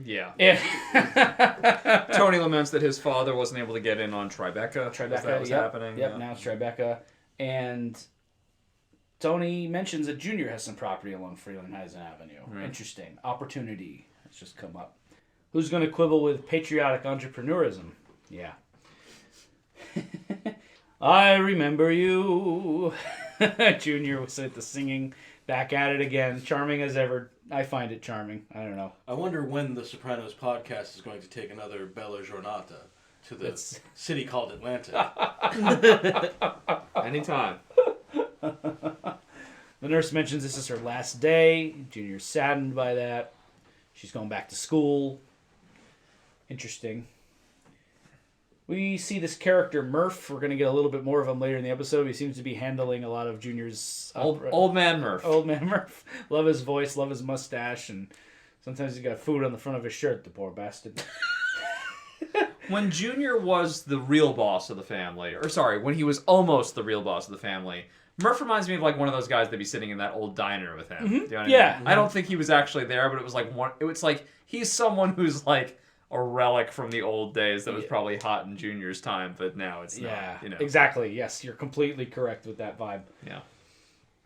Yeah. Yeah. Tony laments that his father wasn't able to get in on Tribeca. Tribeca, That was happening. Yep, yeah. now it's Tribeca. And Tony mentions that Junior has some property along Frelinghuysen Avenue. Right. Interesting. Opportunity has just come up. Who's going to quibble with patriotic entrepreneurism? Yeah. I remember you. Junior was at the singing, back at it again. Charming as ever. I find it charming. I don't know. I wonder when the Sopranos podcast is going to take another Bella Giornata to the city called Atlanta. Anytime. The nurse mentions this is her last day. Junior's saddened by that. She's going back to school. Interesting. We see this character, Murph. We're going to get a little bit more of him later in the episode. He seems to be handling a lot of Junior's... Old man Murph. Old man Murph. Love his voice, love his mustache, and sometimes he's got food on the front of his shirt, the poor bastard. When Junior was the real boss of the family, or sorry, when he was almost the real boss of the family, Murph reminds me of like one of those guys that'd be sitting in that old diner with him. Do you know what I mean? I don't think he was actually there, but it was like one. It was like he's someone who's like a relic from the old days that was probably hot in Junior's time, but now it's not. Yeah, You know. exactly. Yes, you're completely correct with that vibe. Yeah.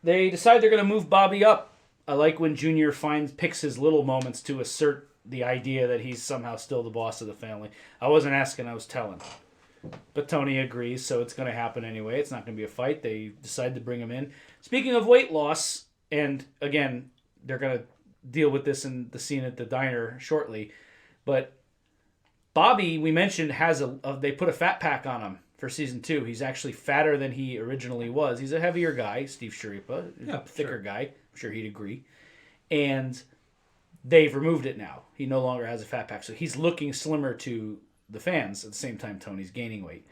They decide they're going to move Bobby up. I like when Junior picks his little moments to assert the idea that he's somehow still the boss of the family. I wasn't asking, I was telling. But Tony agrees, so it's going to happen anyway. It's not going to be a fight. They decide to bring him in. Speaking of weight loss, and again, they're going to deal with this in the scene at the diner shortly, but Bobby, we mentioned, has they put a fat pack on him for season 2. He's actually fatter than he originally was. He's a heavier guy, Steve Sharipa, thicker guy. I'm sure he'd agree. And they've removed it now. He no longer has a fat pack, so he's looking slimmer to the fans at the same time Tony's gaining weight.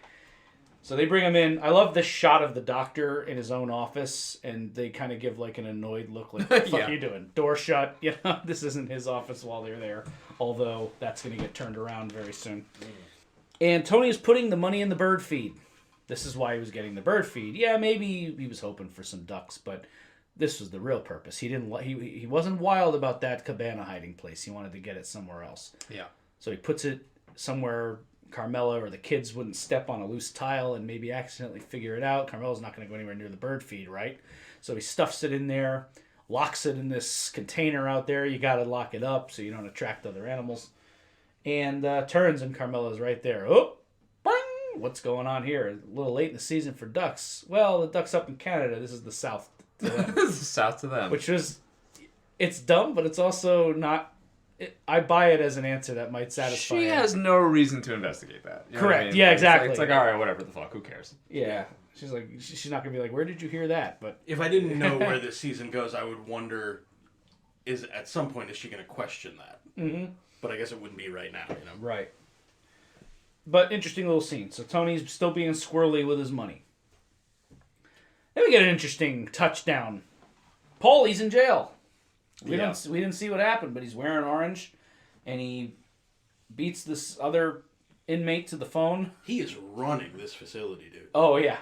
So they bring him in. I love this shot of the doctor in his own office, and they kind of give like an annoyed look, like, what the fuck are you doing? Door shut. You know, this isn't his office while they're there, although that's going to get turned around very soon. And Tony is putting the money in the bird feed. This is why he was getting the bird feed. Yeah, maybe he was hoping for some ducks, but this was the real purpose. He wasn't wild about that cabana hiding place. He wanted to get it somewhere else. Yeah. So he puts it somewhere Carmela or the kids wouldn't step on a loose tile and maybe accidentally figure it out. Carmela's not going to go anywhere near the bird feed, right? So he stuffs it in there, locks it in this container out there. You got to lock it up so you don't attract other animals. And turns, and Carmela's right there. Oh, bang! What's going on here? A little late in the season for ducks. Well, the ducks up in Canada. This is the south to them. This is south to them. Which is, it's dumb, but it's also not. I buy it as an answer that might satisfy. She has no reason to investigate that. You know Correct. what I mean? Yeah, exactly. It's like, all right, whatever the fuck. Who cares? Yeah. She's like, she's not gonna be like, where did you hear that? But if I didn't know where this season goes, I would wonder, at some point is she going to question that? Mm-hmm. But I guess it wouldn't be right now, Right. But interesting little scene. So Tony's still being squirrely with his money. Then we get an interesting touchdown. Paulie's in jail. We didn't see what happened, but he's wearing orange, and he beats this other inmate to the phone. He is running this facility, dude. Oh yeah,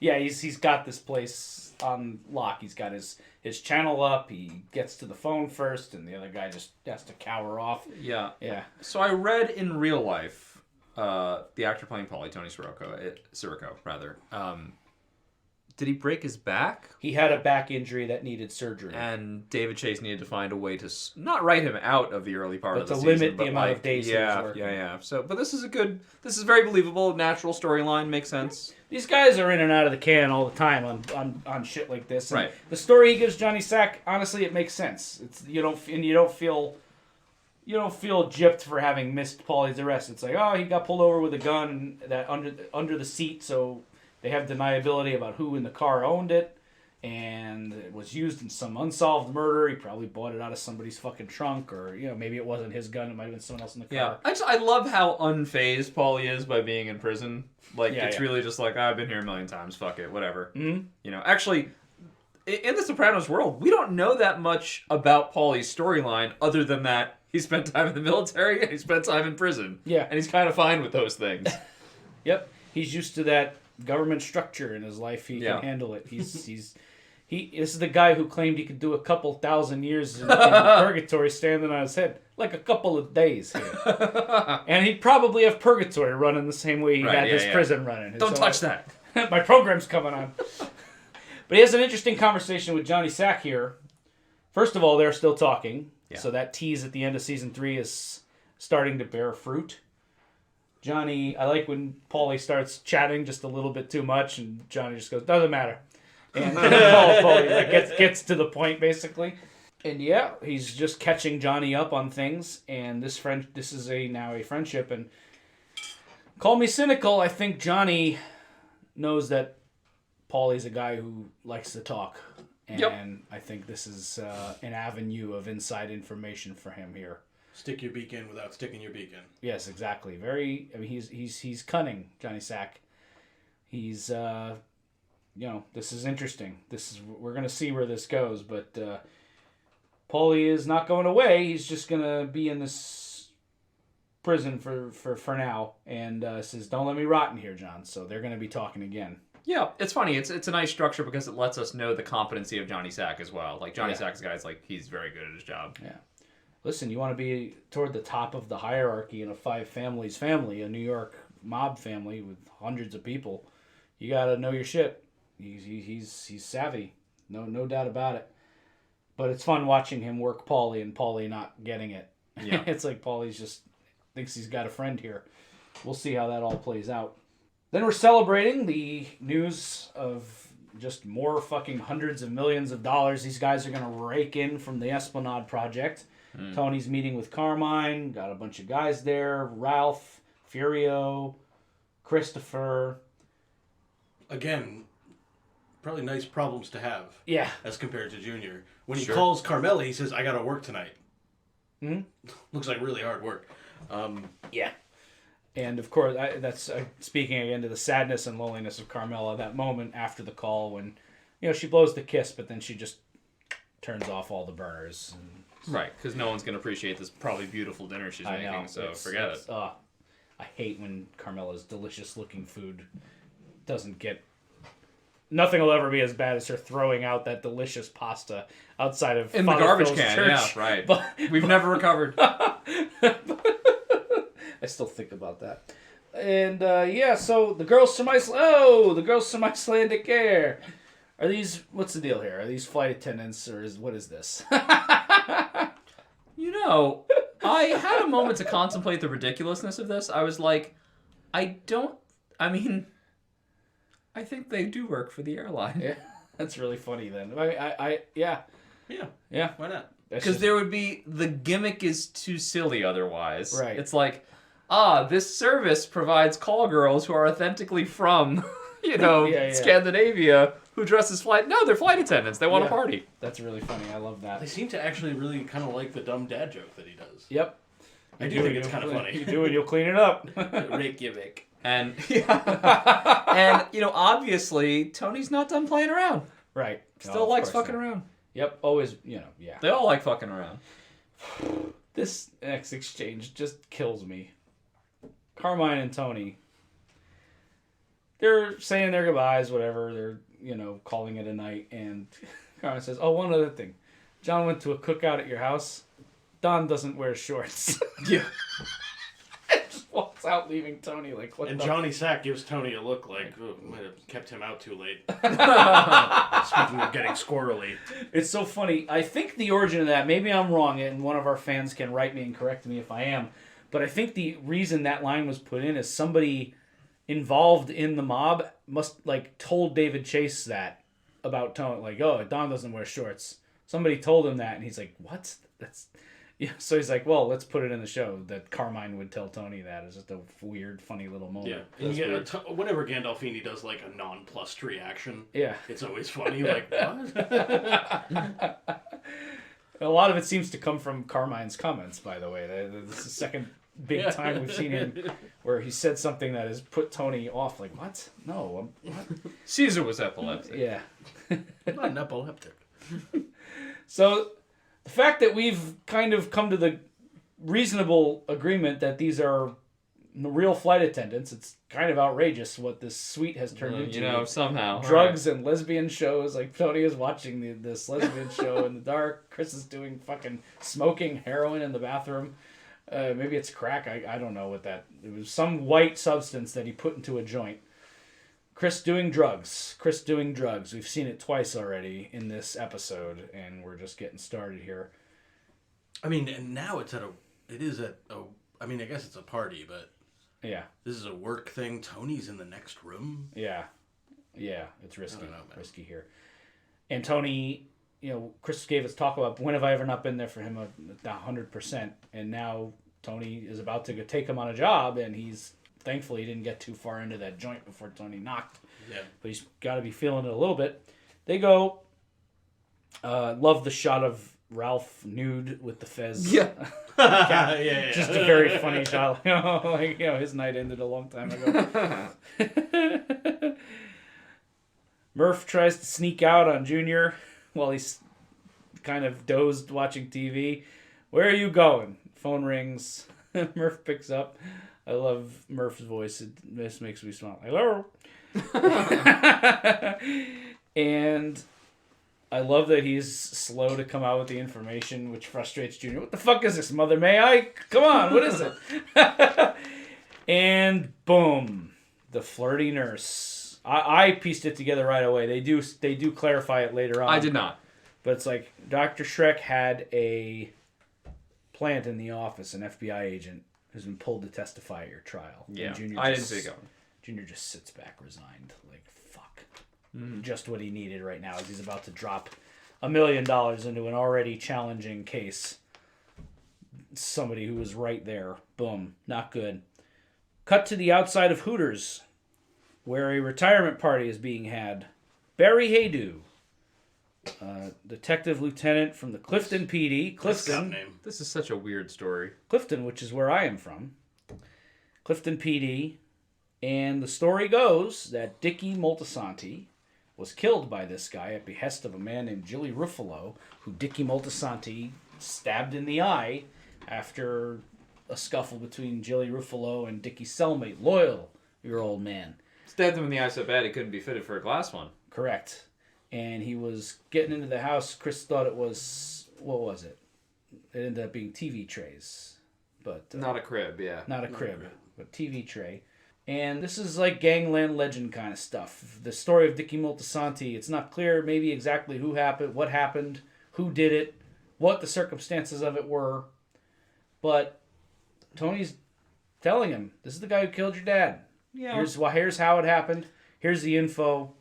yeah. He's got this place on lock. He's got his channel up. He gets to the phone first, and the other guy just has to cower off. Yeah. Yeah. So I read in real life, the actor playing Paulie, Tony Sirico, rather. Did he break his back? He had a back injury that needed surgery. And David Chase needed to find a way to not write him out of the early part of the to season. limit the amount of days he was working. Yeah. So, but this is very believable, natural storyline, makes sense. These guys are in and out of the can all the time on shit like this. And right. The story he gives Johnny Sack, honestly, it makes sense. You don't feel gypped for having missed Paulie's arrest. It's like, oh, he got pulled over with a gun that under the seat, so they have deniability about who in the car owned it, and it was used in some unsolved murder. He probably bought it out of somebody's fucking trunk, or maybe it wasn't his gun. It might have been someone else in the car. Yeah, I love how unfazed Paulie is by being in prison. Like it's really just like, I've been here a million times. Fuck it, whatever. Mm-hmm. Actually, in the Sopranos world, we don't know that much about Paulie's storyline other than that he spent time in the military and he spent time in prison. Yeah, and he's kind of fine with those things. Yep, he's used to that government structure in his life. He can handle it. This is the guy who claimed he could do a couple thousand years in purgatory standing on his head, like a couple of days here. And he'd probably have purgatory running the same way he had his prison running. Don't touch that. My program's coming on. But he has an interesting conversation with Johnny Sack here. First of all, they're still talking. Yeah. So that tease at the end of season 3 is starting to bear fruit. Johnny, I like when Paulie starts chatting just a little bit too much, and Johnny just goes, doesn't matter. And Paulie gets to the point, basically. And yeah, he's just catching Johnny up on things, and this is now a friendship. And call me cynical, I think Johnny knows that Paulie's a guy who likes to talk. And I think this is an avenue of inside information for him here. Stick your beak in without sticking your beak in. Yes, exactly. He's cunning, Johnny Sack. He's this is interesting. We're gonna see where this goes, but Paulie is not going away. He's just gonna be in this prison for now, and says, "Don't let me rot in here, John." So they're gonna be talking again. Yeah, it's funny. It's a nice structure because it lets us know the competency of Johnny Sack as well. Like Johnny Sack's guy's like he's very good at his job. Yeah. Listen, you want to be toward the top of the hierarchy in a 5 families family, a New York mob family with hundreds of people. You got to know your shit. He's savvy, no doubt about it. But it's fun watching him work Paulie and Paulie not getting it. Yeah. It's like Paulie's just thinks he's got a friend here. We'll see how that all plays out. Then we're celebrating the news of just more fucking hundreds of millions of dollars these guys are going to rake in from the Esplanade project. Tony's meeting with Carmine, got a bunch of guys there, Ralph, Furio, Christopher. Again, probably nice problems to have. Yeah. As compared to Junior. When he calls Carmela, he says, I got to work tonight. Looks like really hard work. Yeah. And of course, that's speaking again to the sadness and loneliness of Carmela, that moment after the call when, she blows the kiss, but then she just turns off all the burners. Right, because no one's going to appreciate this probably beautiful dinner she's making, so forget it. I hate when Carmela's delicious-looking food doesn't get... Nothing will ever be as bad as her throwing out that delicious pasta outside of in Father the garbage Phil's can, church. Yeah, right. But we've never recovered. I still think about that. And, so the girls from Icelandic Air. Are these, what's the deal here? Are these flight attendants, or what is this? I had a moment to contemplate the ridiculousness of this. I was like, I think they do work for the airline. Yeah, that's really funny then. Yeah. Why not? Because there would be, the gimmick is too silly otherwise. Right. It's like, this service provides call girls who are authentically from Scandinavia who dress as flight. No, they're flight attendants. They want to party. That's really funny. I love that. They seem to actually really kind of like the dumb dad joke that he does. Yep. I do think it's kind of funny. You do it, you'll clean it up. Reykjavik. And obviously Tony's not done playing around. Right. Still likes fucking around. Yep. Always. They all like fucking around. This next exchange just kills me. Carmine and Tony. They're saying their goodbyes, whatever. They're, calling it a night. And Carmine says, "Oh, one other thing. John went to a cookout at your house. Don doesn't wear shorts." Yeah. Just walks out, leaving Tony like, what and the... Johnny Sack gives Tony a look like, might have kept him out too late. Speaking of getting squirrely. It's so funny. I think the origin of that, maybe I'm wrong, and one of our fans can write me and correct me if I am, but I think the reason that line was put in is somebody involved in the mob must, told David Chase that about Tony. Like, oh, Don doesn't wear shorts. Somebody told him that, and he's like, what? That's... Yeah, so he's like, well, let's put it in the show that Carmine would tell Tony that. It's just a weird, funny little moment. Yeah, and you get whenever Gandolfini does a nonplussed reaction, yeah, it's always funny. Like, what? A lot of it seems to come from Carmine's comments, by the way. This is the second big time we've seen him where he said something that has put Tony off. Like, what? No, what? Caesar was epileptic. Yeah. I'm not an epileptic. So... the fact that we've kind of come to the reasonable agreement that these are real flight attendants, it's kind of outrageous what this suite has turned into. Somehow. Drugs and lesbian shows. Like, Tony is watching this lesbian show in the dark. Chris is doing fucking smoking heroin in the bathroom. Maybe it's crack. I don't know what that... It was some white substance that he put into a joint. Chris doing drugs. We've seen it twice already in this episode, and we're just getting started here. I mean, and now I guess it's a party, but yeah, this is a work thing. Tony's in the next room. Yeah, it's risky. I don't know, man. Risky here. And Tony, Chris gave us talk about when have I ever not been there for him 100%, and now Tony is about to go take him on a job, and thankfully, he didn't get too far into that joint before Tony knocked. Yeah. But he's got to be feeling it a little bit. They go. Love the shot of Ralph nude with the fez. Yeah. Yeah. Just a very funny shot. His night ended a long time ago. Murph tries to sneak out on Junior while he's kind of dozed watching TV. Where are you going? Phone rings. Murph picks up. I love Murph's voice. This makes me smile. Hello. And I love that he's slow to come out with the information, which frustrates Junior. What the fuck is this, Mother May I? Come on, what is it? And boom, the flirty nurse. I pieced it together right away. They do clarify it later on. I did not. But it's like Dr. Shrek had a plant in the office, an FBI agent who's been pulled to testify at your trial. Yeah, I didn't see it going. Junior just sits back resigned, like, fuck. Mm-hmm. Just what he needed right now, as he's about to drop $1 million into an already challenging case. Somebody who was right there. Boom. Not good. Cut to the outside of Hooters, where a retirement party is being had. Barry Haydu, detective lieutenant from the Clifton PD. Clifton. This is such a weird story. Clifton, which is where I am from. Clifton PD. And the story goes that Dickie Moltisanti was killed by this guy at behest of a man named Jilly Ruffalo, who Dickie Moltisanti stabbed in the eye after a scuffle between Jilly Ruffalo and Dickie's cellmate, Loyal, your old man. Stabbed him in the eye so bad he couldn't be fitted for a glass one. Correct. And he was getting into the house. Chris thought it was, what was it? It ended up being TV trays. But not a crib, yeah. Not a crib, but TV tray. And this is like gangland legend kind of stuff. The story of Dickie Moltisanti, it's not clear maybe exactly who happened, what happened, who did it, what the circumstances of it were. But Tony's telling him, this is the guy who killed your dad. Yeah. Here's how it happened. Here's the info.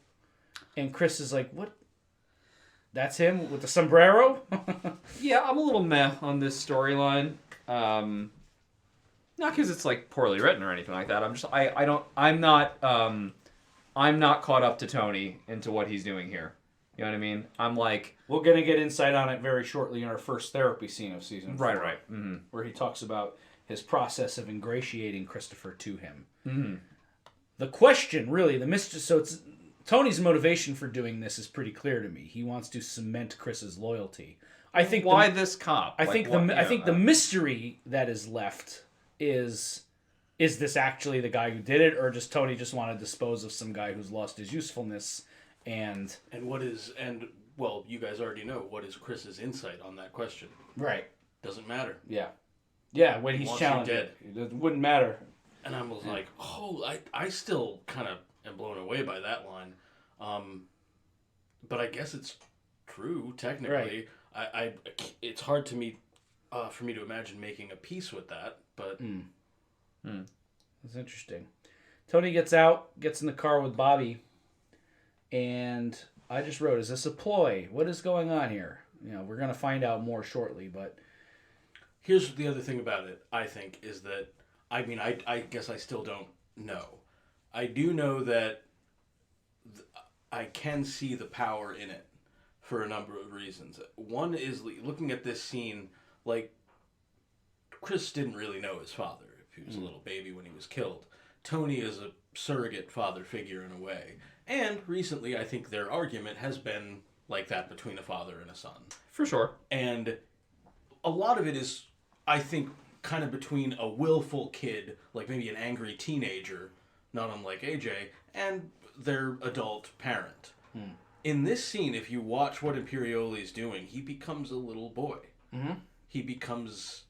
And Chris is like, what? That's him with the sombrero? Yeah, I'm a little meh on this storyline. Not because it's like poorly written or anything like that. I'm not I'm not caught up to Tony into what he's doing here. You know what I mean? I'm like... We're going to get insight on it very shortly in our first therapy scene of season 4. Right. Mm-hmm. Where he talks about his process of ingratiating Christopher to him. Mm-hmm. The question, really, the mystery... So it's... Tony's motivation for doing this is pretty clear to me. He wants to cement Chris's loyalty. I think why this cop? I think the mystery that is left is this actually the guy who did it, or just Tony just want to dispose of some guy who's lost his usefulness? And well, you guys already know what is Chris's insight on that question. Right. Doesn't matter. Yeah. When he's challenged, dead, it wouldn't matter. And I was like, I still kind of am blown away by that line. But I guess it's true technically. Right. It's hard to me, for me to imagine making a peace with that. But That's interesting. Tony gets out, gets in the car with Bobby. And I just wrote, is this a ploy? What is going on here? We're going to find out more shortly, but... Here's the other thing about it, I think, is that, I guess I still don't know. I do know that I can see the power in it for a number of reasons. One is, looking at this scene, like, Chris didn't really know his father if he was a little baby when he was killed. Tony is a surrogate father figure in a way. And recently, I think their argument has been like that between a father and a son. For sure. And a lot of it is, I think, kind of between a willful kid, like maybe an angry teenager, not unlike AJ, and their adult parent. In this scene, if you watch what Imperioli's doing, he becomes a little boy. Mm-hmm. He becomes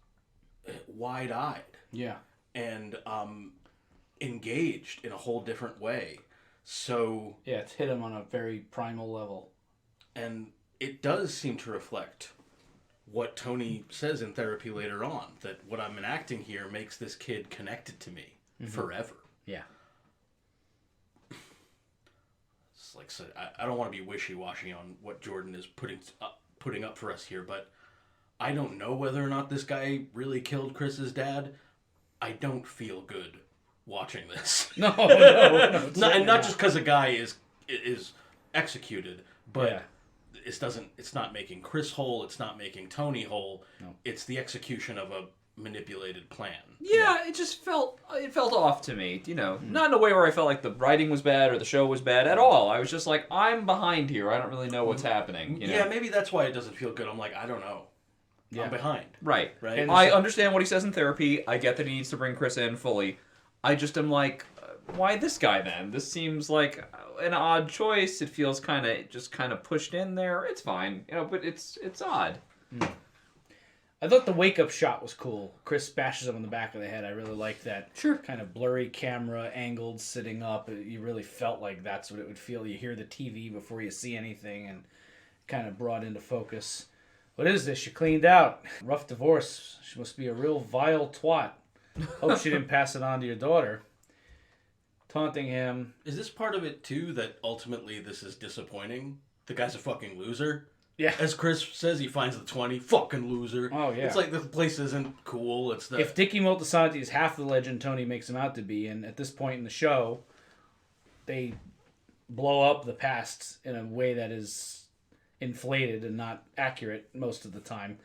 wide-eyed. Yeah. And engaged in a whole different way. So... Yeah, it's hit him on a very primal level. And it does seem to reflect what Tony says in therapy later on, that what I'm enacting here makes this kid connected to me forever. Yeah. It's like, so I don't want to be wishy-washy on what Jordan is putting up for us here, but I don't know whether or not this guy really killed Chris's dad. I don't feel good watching this. No. And not just because a guy is executed, but it's not making Chris whole, it's not making Tony whole. No. It's the execution of a manipulated plan. Yeah, it just felt off to me, Not in a way where I felt like the writing was bad or the show was bad at all. I was just like, I'm behind here. I don't really know what's happening. Yeah, maybe that's why it doesn't feel good. I'm like, I don't know. Yeah. I'm behind. Right. I understand what he says in therapy. I get that he needs to bring Chris in fully. I just am like, why this guy then? This seems like an odd choice. It feels kind of pushed in there. It's fine, but it's odd. I thought the wake-up shot was cool. Chris bashes him on the back of the head. I really liked that. Sure. Kind of blurry camera, angled, sitting up. You really felt like that's what it would feel. You hear the TV before you see anything, and kind of brought into focus. What is this? She cleaned out. Rough divorce. She must be a real vile twat. Hope she didn't pass it on to your daughter. Taunting him. Is this part of it, too, that ultimately this is disappointing? The guy's a fucking loser? Yeah. As Chris says, he finds the 20. Fucking loser. Oh, yeah. It's like the place isn't cool. It's the... If Dickie Moltisanti is half the legend Tony makes him out to be, and at this point in the show, they blow up the past in a way that is inflated and not accurate most of the time.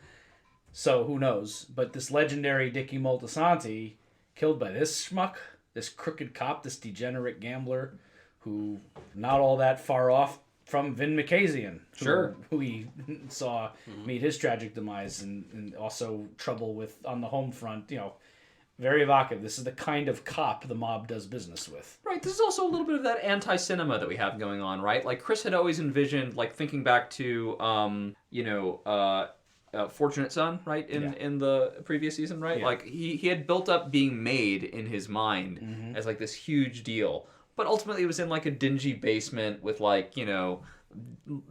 So, who knows? But this legendary Dickie Moltisanti, killed by this schmuck, this crooked cop, this degenerate gambler, who not all that far off from Vin Makazian, who we saw meet his tragic demise and also trouble with on the home front. Very evocative. This is the kind of cop the mob does business with. Right. This is also a little bit of that anti-cinema that we have going on, right? Like Chris had always envisioned, like thinking back to, Fortunate Son, right? In the previous season, right? Yeah. Like he had built up being made in his mind as like this huge deal. But ultimately it was in like a dingy basement with like,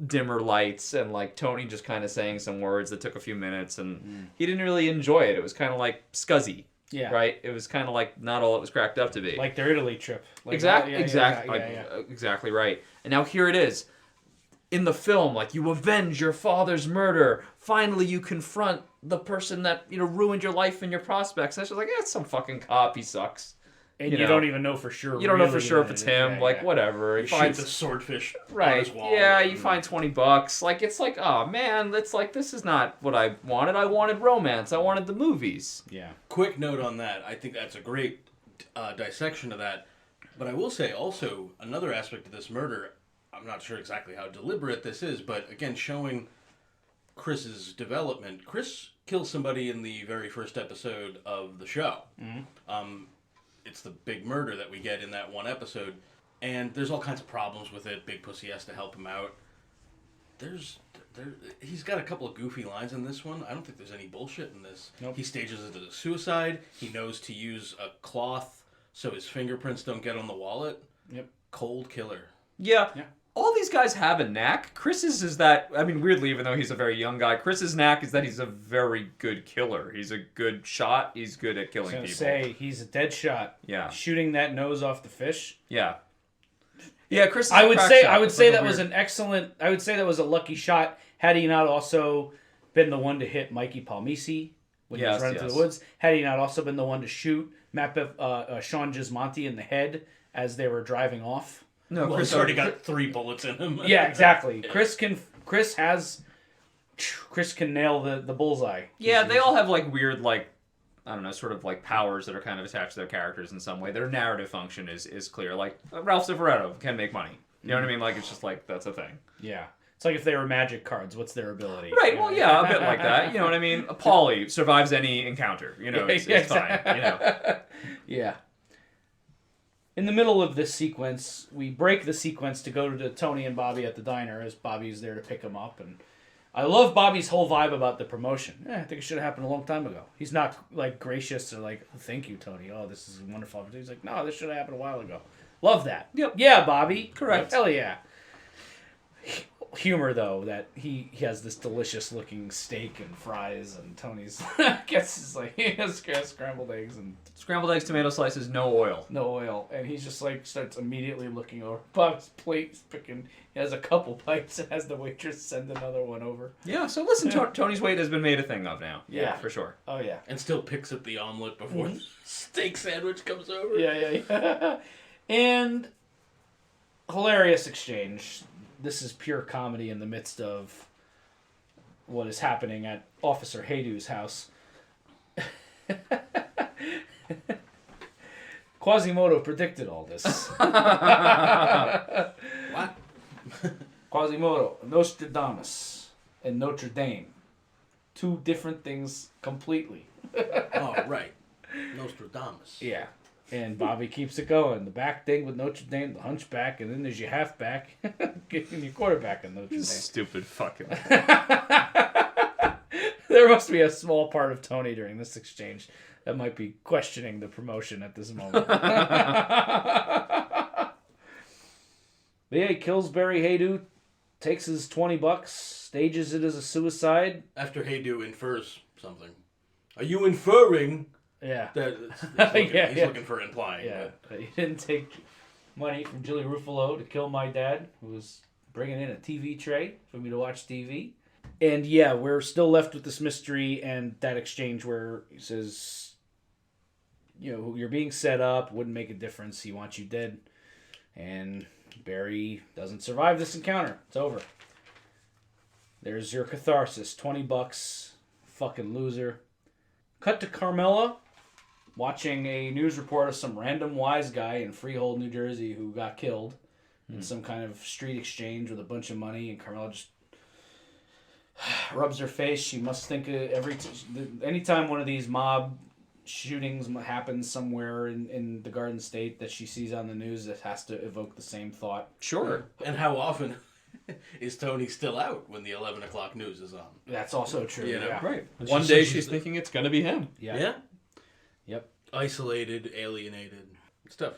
dimmer lights and like Tony just kind of saying some words that took a few minutes and he didn't really enjoy it. It was kind of like scuzzy. Yeah. Right? It was kind of like not all it was cracked up to be. Like their Italy trip. Like, exactly. Yeah. Exactly right. And now here it is. In the film, like, you avenge your father's murder. Finally, you confront the person that, ruined your life and your prospects. And it's just like, it's some fucking cop. He sucks. And you don't even know for sure. You don't know for sure if it's him. Yeah. Whatever. You shoot the swordfish on his wall. Yeah, you find $20. Like, it's like, oh man, it's like, this is not what I wanted. I wanted romance. I wanted the movies. Yeah. Quick note on that. I think that's a great dissection of that. But I will say also another aspect of this murder. I'm not sure exactly how deliberate this is, but again, showing Chris's development. Chris kills somebody in the very first episode of the show. Mm-hmm. It's the big murder that we get in that one episode, and there's all kinds of problems with it. Big Pussy has to help him out. He's got a couple of goofy lines in this one. I don't think there's any bullshit in this. Nope. He stages it as a suicide. He knows to use a cloth so his fingerprints don't get on the wallet. Yep. Cold killer. Yeah. All these guys have a knack. Chris's is that, I mean, weirdly, even though he's a very young guy, Chris's knack is that he's a very good killer. He's a good shot. He's good at killing people. Say he's a dead shot. Yeah. Shooting that nose off the fish. Yeah. Yeah, Chris is I would say like that was an excellent. I would say that was a lucky shot. Had he not also been the one to hit Mikey Palmisi when he was running through the woods, had he not also been the one to shoot Sean Gismonti in the head as they were driving off. No, Well, Chris already got 3 bullets in him. Yeah, exactly. Chris can nail the bullseye. Yeah, they all have like weird, like, I don't know, sort of like powers that are kind of attached to their characters in some way. Their narrative function is clear. Like Ralph Cifaretto can make money. You know what I mean? Like, it's just like, that's a thing. Yeah. It's like if they were magic cards, what's their ability? Right, well, yeah, a bit like that. You know what I mean? Paulie survives any encounter. You know, it's fine. You know. Yeah. In the middle of this sequence, we break the sequence to go to Tony and Bobby at the diner as Bobby's there to pick him up. And I love Bobby's whole vibe about the promotion. I think it should have happened a long time ago. He's not like gracious or like, thank you, Tony. Oh, this is a wonderful opportunity. He's like, no, this should have happened a while ago. Love that. Yep. Yeah, Bobby. Correct. Hell yeah. Humor though that he has this delicious looking steak and fries, and Tony's gets his like he has scrambled eggs and Scrambled eggs, tomato slices, no oil. no oil, and he's just like starts immediately looking over Bob's plate, picking. He has a couple bites and has the waitress send another one over. Yeah, so listen, Tony's weight has been made a thing of now. Yeah. For sure. Oh yeah. And still picks up the omelet before the steak sandwich comes over. Yeah. And hilarious exchange. This is pure comedy in the midst of what is happening at Officer Haydu's house. Quasimodo predicted all this. What? Quasimodo, Nostradamus, and Notre Dame. 2 different things completely. Oh, right. Nostradamus. Yeah. And Bobby keeps it going. The back thing with Notre Dame, the hunchback, and then there's your halfback, getting your quarterback in Notre Dame. Stupid fucking. There must be a small part of Tony during this exchange that might be questioning the promotion at this moment. But yeah, he kills Barry Haydu, takes his $20, stages it as a suicide. After Haydu infers something. Are you inferring Yeah. that he's Yeah. looking for implying? Yeah. But He didn't take money from Julie Ruffalo to kill my dad, who was bringing in a TV tray for me to watch TV. And yeah, we're still left with this mystery and that exchange where he says, you know, you're being set up, wouldn't make a difference, he wants you dead. And Barry doesn't survive this encounter. It's over. There's your catharsis, $20, fucking loser. Cut to Carmela watching a news report of some random wise guy in Freehold, New Jersey who got killed in some kind of street exchange with a bunch of money, and Carmela just rubs her face. She must think anytime one of these mob shootings happens somewhere in the Garden State that she sees on the news, it has to evoke the same thought. Sure. And how often is Tony still out when the 11 o'clock news is on? That's also true. You know, yeah. Right. And One she day says she's thinking it's going to be him. Yeah. Yep. Isolated, alienated stuff.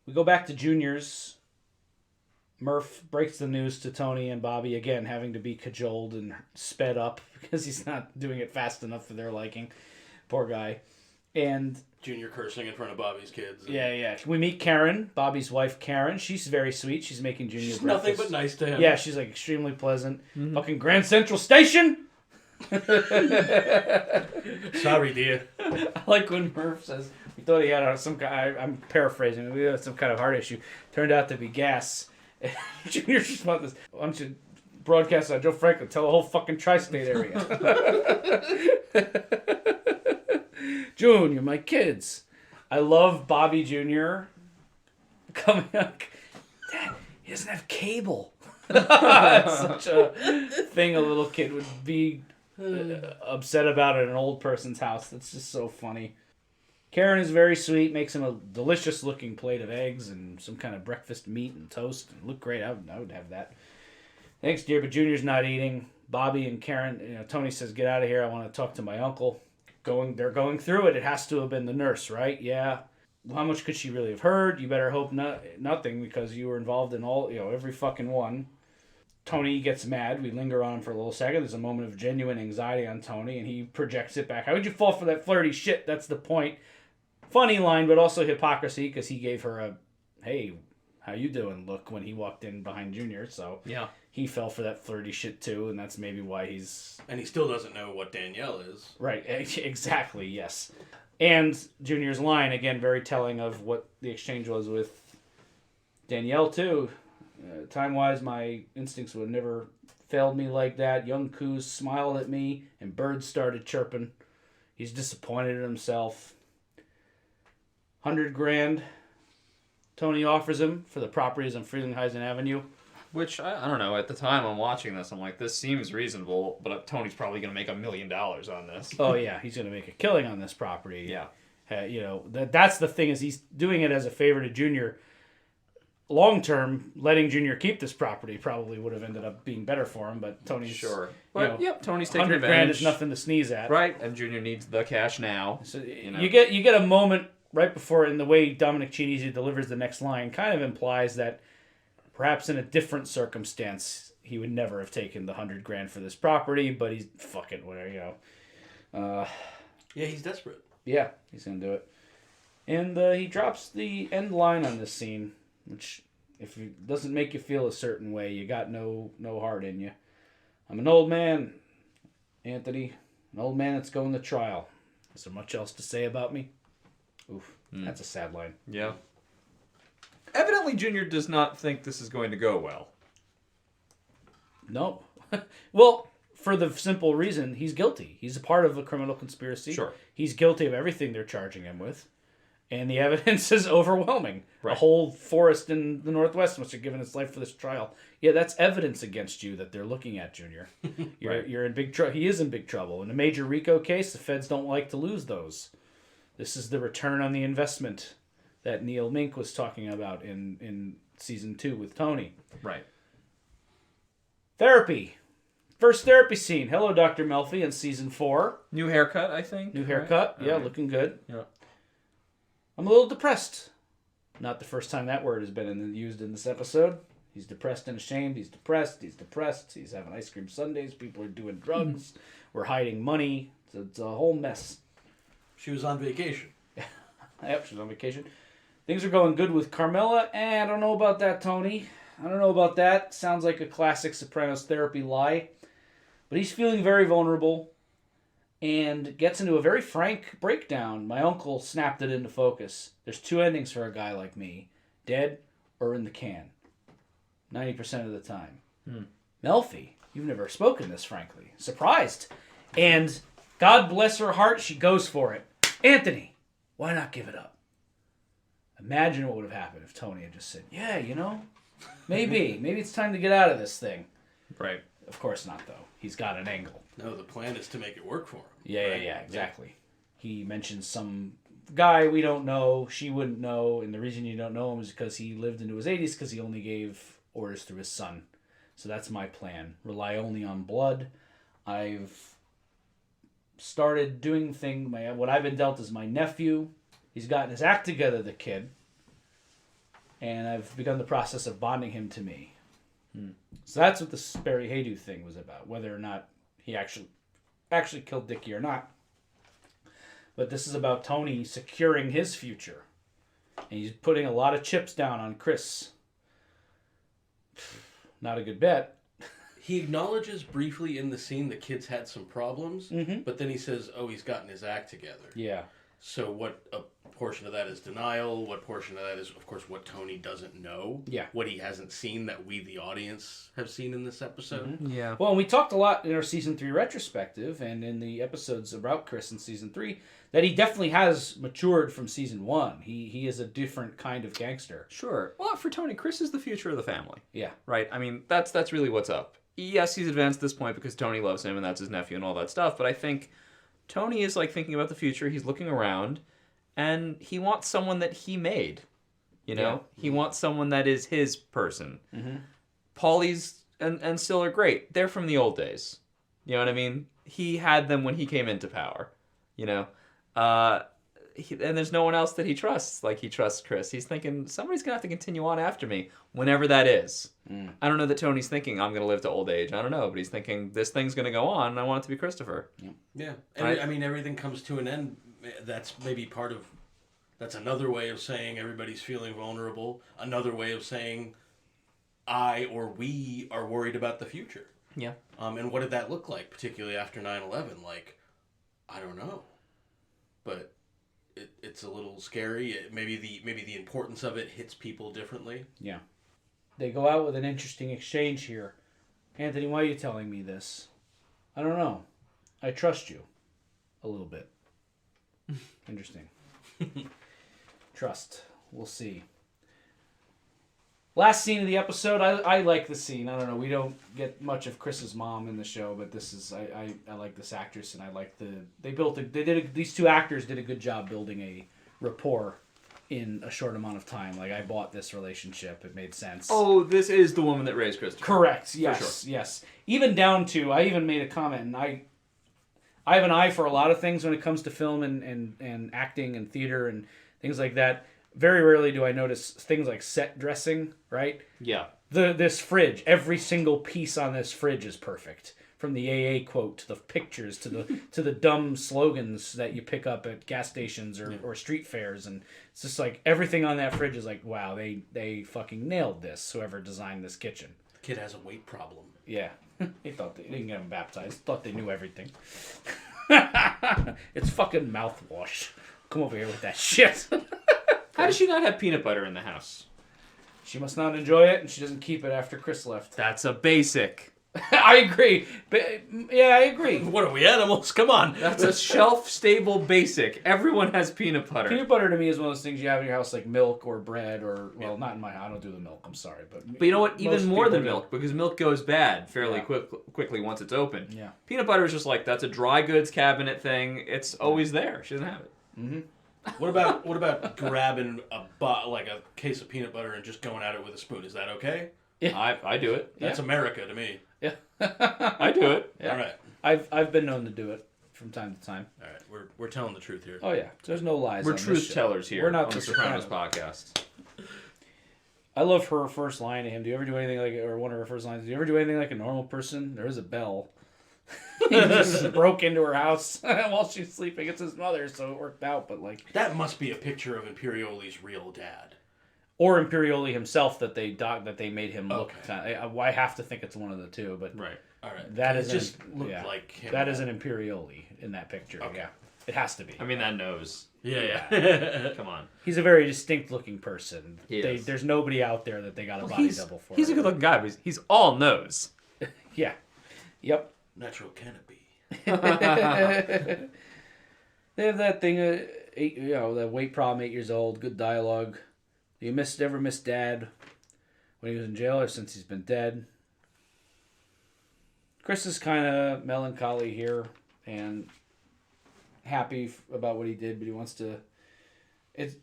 We go back to juniors. Murph breaks the news to Tony and Bobby, again having to be cajoled and sped up because he's not doing it fast enough for their liking. Poor guy. And Junior cursing in front of Bobby's kids. yeah. We meet Karen, Bobby's wife Karen. She's very sweet. She's making Junior She's breakfast. nothing but nice to him. Yeah, she's like extremely pleasant. Mm-hmm. Fucking Grand Central Station! Sorry, dear. I like when Murph says, we thought he had some kind. I'm paraphrasing. We had some kind of heart issue. Turned out to be gas. And Junior's response was, "Why don't you broadcast on Joe Franklin? Tell the whole fucking tri-state area." Junior, my kids. I love Bobby Jr. coming up. Dad, he doesn't have cable. That's such a thing a little kid would be upset about at an old person's house. That's just so funny. Karen is very sweet, makes him a delicious looking plate of eggs and some kind of breakfast meat and toast. And look great. I would have that. Thanks, dear, but Junior's not eating. Bobby and Karen, Tony says, "Get out of here. I want to talk to my uncle." They're going through it. It has to have been the nurse, right? Yeah. Well, how much could she really have heard? You better hope nothing, because you were involved in all, every fucking one. Tony gets mad. We linger on him for a little second. There's a moment of genuine anxiety on Tony, and he projects it back. How would you fall for that flirty shit? That's the point. Funny line, but also hypocrisy, because he gave her a, "Hey, how you doing?" look when he walked in behind Junior. So yeah, he fell for that flirty shit too, and that's maybe why he's... And he still doesn't know what Danielle is. Right, exactly, yes. And Junior's line, again, very telling of what the exchange was with Danielle too. Time-wise, my instincts would have never failed me like that. Young coos smiled at me, and birds started chirping. He's disappointed in himself. $100,000 Tony offers him for the properties on Frelinghuysen Avenue. Which, I don't know, at the time I'm watching this, I'm like, this seems reasonable, but Tony's probably going to make $1 million on this. Oh, yeah, he's going to make a killing on this property. Yeah. That's the thing, is he's doing it as a favor to Junior. Long term, letting Junior keep this property probably would have ended up being better for him, but Tony's... Sure. But, yep, Tony's taking $100,000 advantage. is nothing to sneeze at. Right, and Junior needs the cash now. So you get a moment right before, in the way Dominic Chianese delivers the next line, kind of implies that perhaps in a different circumstance, he would never have taken the $100,000 for this property, but he's fucking whatever, Yeah, he's desperate. Yeah, he's gonna do it. And he drops the end line on this scene, which, if it doesn't make you feel a certain way, you got no heart in you. "I'm an old man, Anthony, an old man that's going to trial. Is there much else to say about me?" Oof, that's a sad line. Yeah. Evidently, Junior does not think this is going to go well. No. Well, for the simple reason, he's guilty. He's a part of a criminal conspiracy. Sure. He's guilty of everything they're charging him with. And the evidence is overwhelming. Right. A whole forest in the Northwest must have given its life for this trial. Yeah, that's evidence against you that they're looking at, Junior. You're in big trouble. He is in big trouble. In a major RICO case, the feds don't like to lose those. This is the return on the investment that Neil Mink was talking about in season 2 with Tony. Right. Therapy. First therapy scene. Hello, Dr. Melfi in season 4. New haircut, I think. New haircut. Right? Yeah, Right. looking good. Yeah. I'm a little depressed. Not the first time that word has been used in this episode. He's depressed and ashamed. He's depressed. He's depressed. He's having ice cream sundaes. People are doing drugs. We're hiding money. It's a whole mess. She was on vacation. Yep, she's on vacation. Things are going good with Carmela. I don't know about that, Tony. I don't know about that. Sounds like a classic Sopranos therapy lie. But he's feeling very vulnerable and gets into a very frank breakdown. My uncle snapped it into focus. There's 2 endings for a guy like me. Dead or in the can. 90% of the time. Melfi, you've never spoken this frankly. Surprised. And God bless her heart, she goes for it. Anthony, why not give it up? Imagine what would have happened if Tony had just said, yeah, maybe it's time to get out of this thing. Right. Of course not, though. He's got an angle. No, the plan is to make it work for him. Yeah, exactly. He mentions some guy we don't know, she wouldn't know, and the reason you don't know him is because he lived into his 80s because he only gave orders through his son. So that's my plan. Rely only on blood. I've started doing what I've been dealt is my nephew. He's gotten his act together, the kid. And I've begun the process of bonding him to me. So that's what the Sperry Haydu thing was about, whether or not he actually killed Dickie or not. But this is about Tony securing his future. And he's putting a lot of chips down on Chris. Not a good bet. He acknowledges briefly in the scene the kids had some problems, Mm-hmm. but then he says, he's gotten his act together. Yeah. So what a portion of that is denial? What portion of that is, of course, what Tony doesn't know? Yeah. What he hasn't seen that we, the audience, have seen in this episode? Mm-hmm. Yeah. Well, and we talked a lot in our season 3 retrospective and in the episodes about Chris in season 3 that he definitely has matured from season 1. He is a different kind of gangster. Sure. Well, for Tony, Chris is the future of the family. Yeah. Right? I mean, that's really what's up. Yes, he's advanced at this point because Tony loves him and that's his nephew and all that stuff, but I think Tony is like thinking about the future. He's looking around and he wants someone that he made. You know? Yeah. He wants someone that is his person. Mm-hmm. Paulie's and Syl are great. They're from the old days. You know what I mean? He had them when he came into power. You know? And there's no one else that he trusts. Like, he trusts Chris. He's thinking, somebody's going to have to continue on after me, whenever that is. I don't know that Tony's thinking, I'm going to live to old age. I don't know. But he's thinking, this thing's going to go on, and I want it to be Christopher. Yeah. And I mean, everything comes to an end. That's maybe part of... That's another way of saying everybody's feeling vulnerable. Another way of saying I or we are worried about the future. Yeah. And what did that look like, particularly after 9/11? Like, I don't know. But... It's a little scary. Maybe the importance of it hits people differently. Yeah. They go out with an interesting exchange here. Anthony, why are you telling me this? I don't know. I trust you. A little bit. Interesting. Trust. We'll see. Last scene of the episode. I like the scene. I don't know. We don't get much of Chris's mom in the show, but this is I like this actress, and I like these two actors did a good job building a rapport in a short amount of time. Like, I bought this relationship. It made sense. Oh, this is the woman that raised Christopher. Correct. Yes. Sure. Yes. Even down to, I even made a comment, and I have an eye for a lot of things when it comes to film and acting and theater and things like that. Very rarely do I notice things like set dressing, right? Yeah. This fridge, every single piece on this fridge is perfect. From the AA quote to the pictures to the dumb slogans that you pick up at gas stations or street fairs, and it's just like everything on that fridge is like, wow, they fucking nailed this. Whoever designed this kitchen. The kid has a weight problem. Yeah, they didn't get him baptized. Thought they knew everything. It's fucking mouthwash. Come over here with that shit. How does she not have peanut butter in the house? She must not enjoy it, and she doesn't keep it after Chris left. That's a basic. I agree. Yeah, I agree. What are we, animals? Come on. That's a shelf-stable basic. Everyone has peanut butter. Peanut butter to me is one of those things you have in your house, like milk or bread or, well, not in my house. I don't do the milk. I'm sorry. But you know what? Even more than milk, because milk goes bad fairly quickly once it's open. Yeah. Peanut butter is just like, that's a dry goods cabinet thing. It's always there. She doesn't have it. Mm-hmm. What about grabbing like a case of peanut butter and just going at it with a spoon? Is that okay? Yeah. I do it. That's America to me. Yeah. I do it. Yeah. All right. I've been known to do it from time to time. All right. We're telling the truth here. Oh yeah. There's no lies. We're on truth this show. tellers here. We're not on the the Sopranos podcast. I love her first line to him. Do you ever do anything like, or one of her first lines? Do you ever do anything like a normal person? There is a bell. He just broke into her house while she's sleeping. It's his mother, so it worked out. But like, that must be a picture of Imperioli's real dad, or Imperioli himself that they made him look. Okay. I have to think it's one of the two, but right. All right. That is just looked like him. That is an Imperioli in that picture. Okay. Yeah, it has to be. I mean, that nose. Yeah. Come on. He's a very distinct looking person. Yes. There's nobody out there that they got a body double for. He's a good looking guy, but he's all nose. Yeah. Yep. Natural canopy. They have that thing, that weight problem, 8 years old, good dialogue. Do you ever miss Dad when he was in jail or since he's been dead? Chris is kind of melancholy here and happy about what he did, but he wants to... It's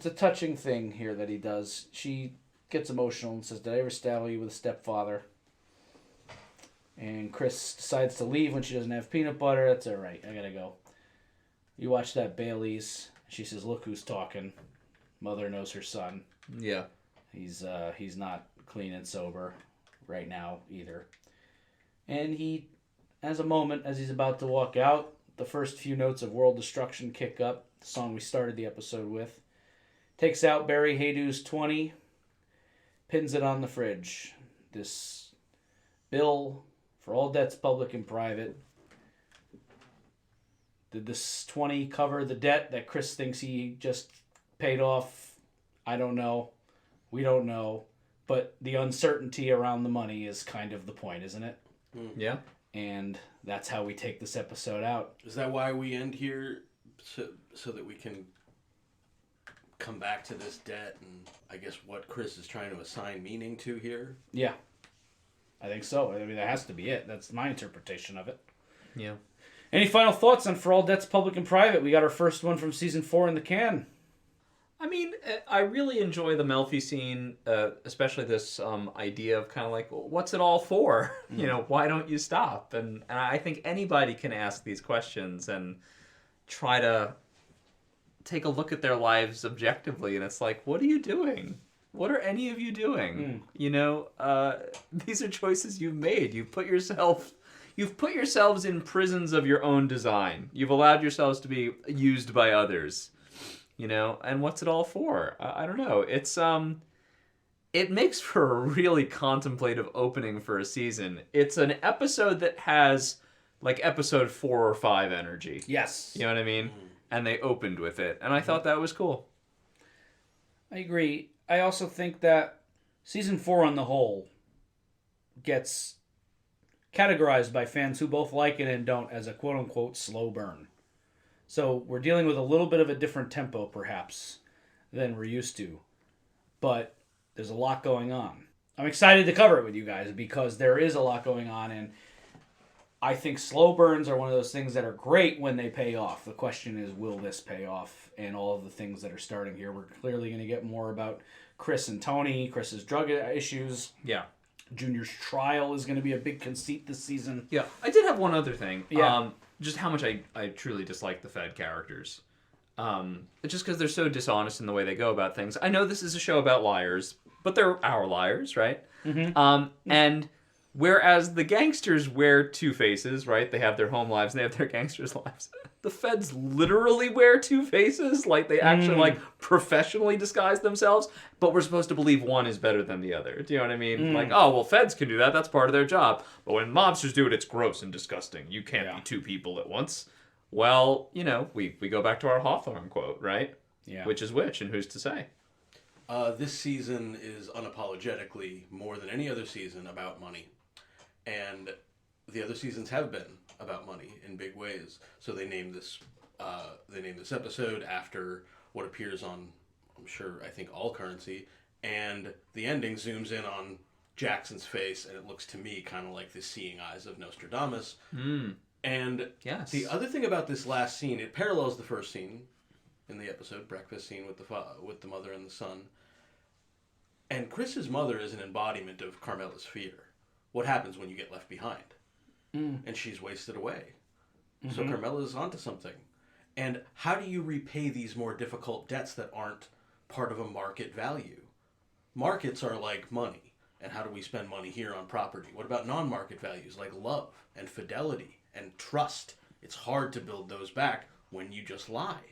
a touching thing here that he does. She gets emotional and says, "Did I ever saddle you with a stepfather?" And Chris decides to leave when she doesn't have peanut butter. That's all right. I gotta go. You watch that Bailey's. She says, "Look who's talking." Mother knows her son. Yeah. He's not clean and sober right now either. And he has a moment as he's about to walk out. The first few notes of World Destruction kick up, the song we started the episode with. Takes out Barry Haydu's 20, pins it on the fridge. This bill for all debts, public and private. Did this 20 cover the debt that Chris thinks he just paid off? I don't know. We don't know. But the uncertainty around the money is kind of the point, isn't it? Yeah. And that's how we take this episode out. Is that why we end here? So that we can come back to this debt and I guess what Chris is trying to assign meaning to here? Yeah. I think so. I mean, that has to be it. That's my interpretation of it. Yeah. Any final thoughts on For All Debts, Public and Private? We got our first one from season 4 in the can. I mean, I really enjoy the Melfi scene, especially this idea of kind of like, well, what's it all for? You know, why don't you stop? And I think anybody can ask these questions and try to take a look at their lives objectively. And it's like, what are you doing? What are any of you doing? You know, these are choices you've made. You've put yourselves in prisons of your own design. You've allowed yourselves to be used by others. You know, and what's it all for? I don't know. It's it makes for a really contemplative opening for a season. It's an episode that has like episode 4 or 5 energy. Yes. You know what I mean? And they opened with it, and I thought that was cool. I agree. I also think that season 4 on the whole gets categorized by fans who both like it and don't as a quote-unquote slow burn. So we're dealing with a little bit of a different tempo, perhaps, than we're used to. But there's a lot going on. I'm excited to cover it with you guys because there is a lot going on, and I think slow burns are one of those things that are great when they pay off. The question is, will this pay off? And all of the things that are starting here. We're clearly going to get more about Chris and Tony, Chris's drug issues. Yeah. Junior's trial is going to be a big conceit this season. Yeah. I did have one other thing. Yeah. Just how much I truly dislike the Fed characters. Just because they're so dishonest in the way they go about things. I know this is a show about liars, but they're our liars, right? Mm-hmm. And whereas the gangsters wear 2 faces, right? They have their home lives and they have their gangsters' lives. The Feds literally wear 2 faces. Like, they actually, like, professionally disguise themselves. But we're supposed to believe one is better than the other. Do you know what I mean? Like, oh, well, Feds can do that. That's part of their job. But when mobsters do it, it's gross and disgusting. You can't be 2 people at once. Well, you know, we go back to our Hawthorne quote, right? Yeah. Which is which, and who's to say? This season is unapologetically, more than any other season, about money. And the other seasons have been about money in big ways. So they named this episode after what appears on, I think all currency, and the ending zooms in on Jackson's face, and it looks to me kind of like the seeing eyes of Nostradamus. And yes. The other thing about this last scene, it parallels the first scene in the episode, breakfast scene with the mother and the son. And Chris's mother is an embodiment of Carmela's fear. What happens when you get left behind? And she's wasted away. So Carmela's onto something. And how do you repay these more difficult debts that aren't part of a market value? Markets are like money. And how do we spend money here on property? What about non-market values like love and fidelity and trust? It's hard to build those back when you just lie.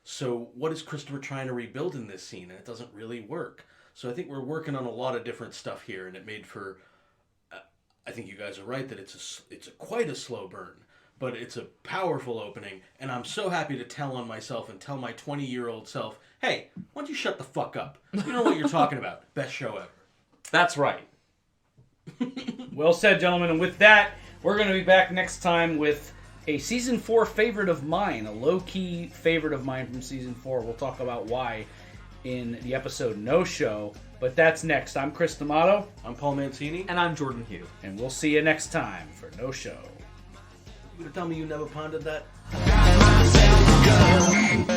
So what is Christopher trying to rebuild in this scene? And it doesn't really work. So I think we're working on a lot of different stuff here, and it made for... I think you guys are right that it's quite a slow burn, but it's a powerful opening, and I'm so happy to tell on myself and tell my 20-year-old self, hey, why don't you shut the fuck up? You know what you're talking about. Best show ever. That's right. Well said, gentlemen. And with that, we're going to be back next time with a Season 4 favorite of mine, a low-key favorite of mine from Season 4. We'll talk about why in the episode No Show. But that's next. I'm Chris D'Amato. I'm Paul Mancini. And I'm Jordan Hugh. And we'll see you next time for No Show. You gonna tell me you never pondered that? Got myself a gun.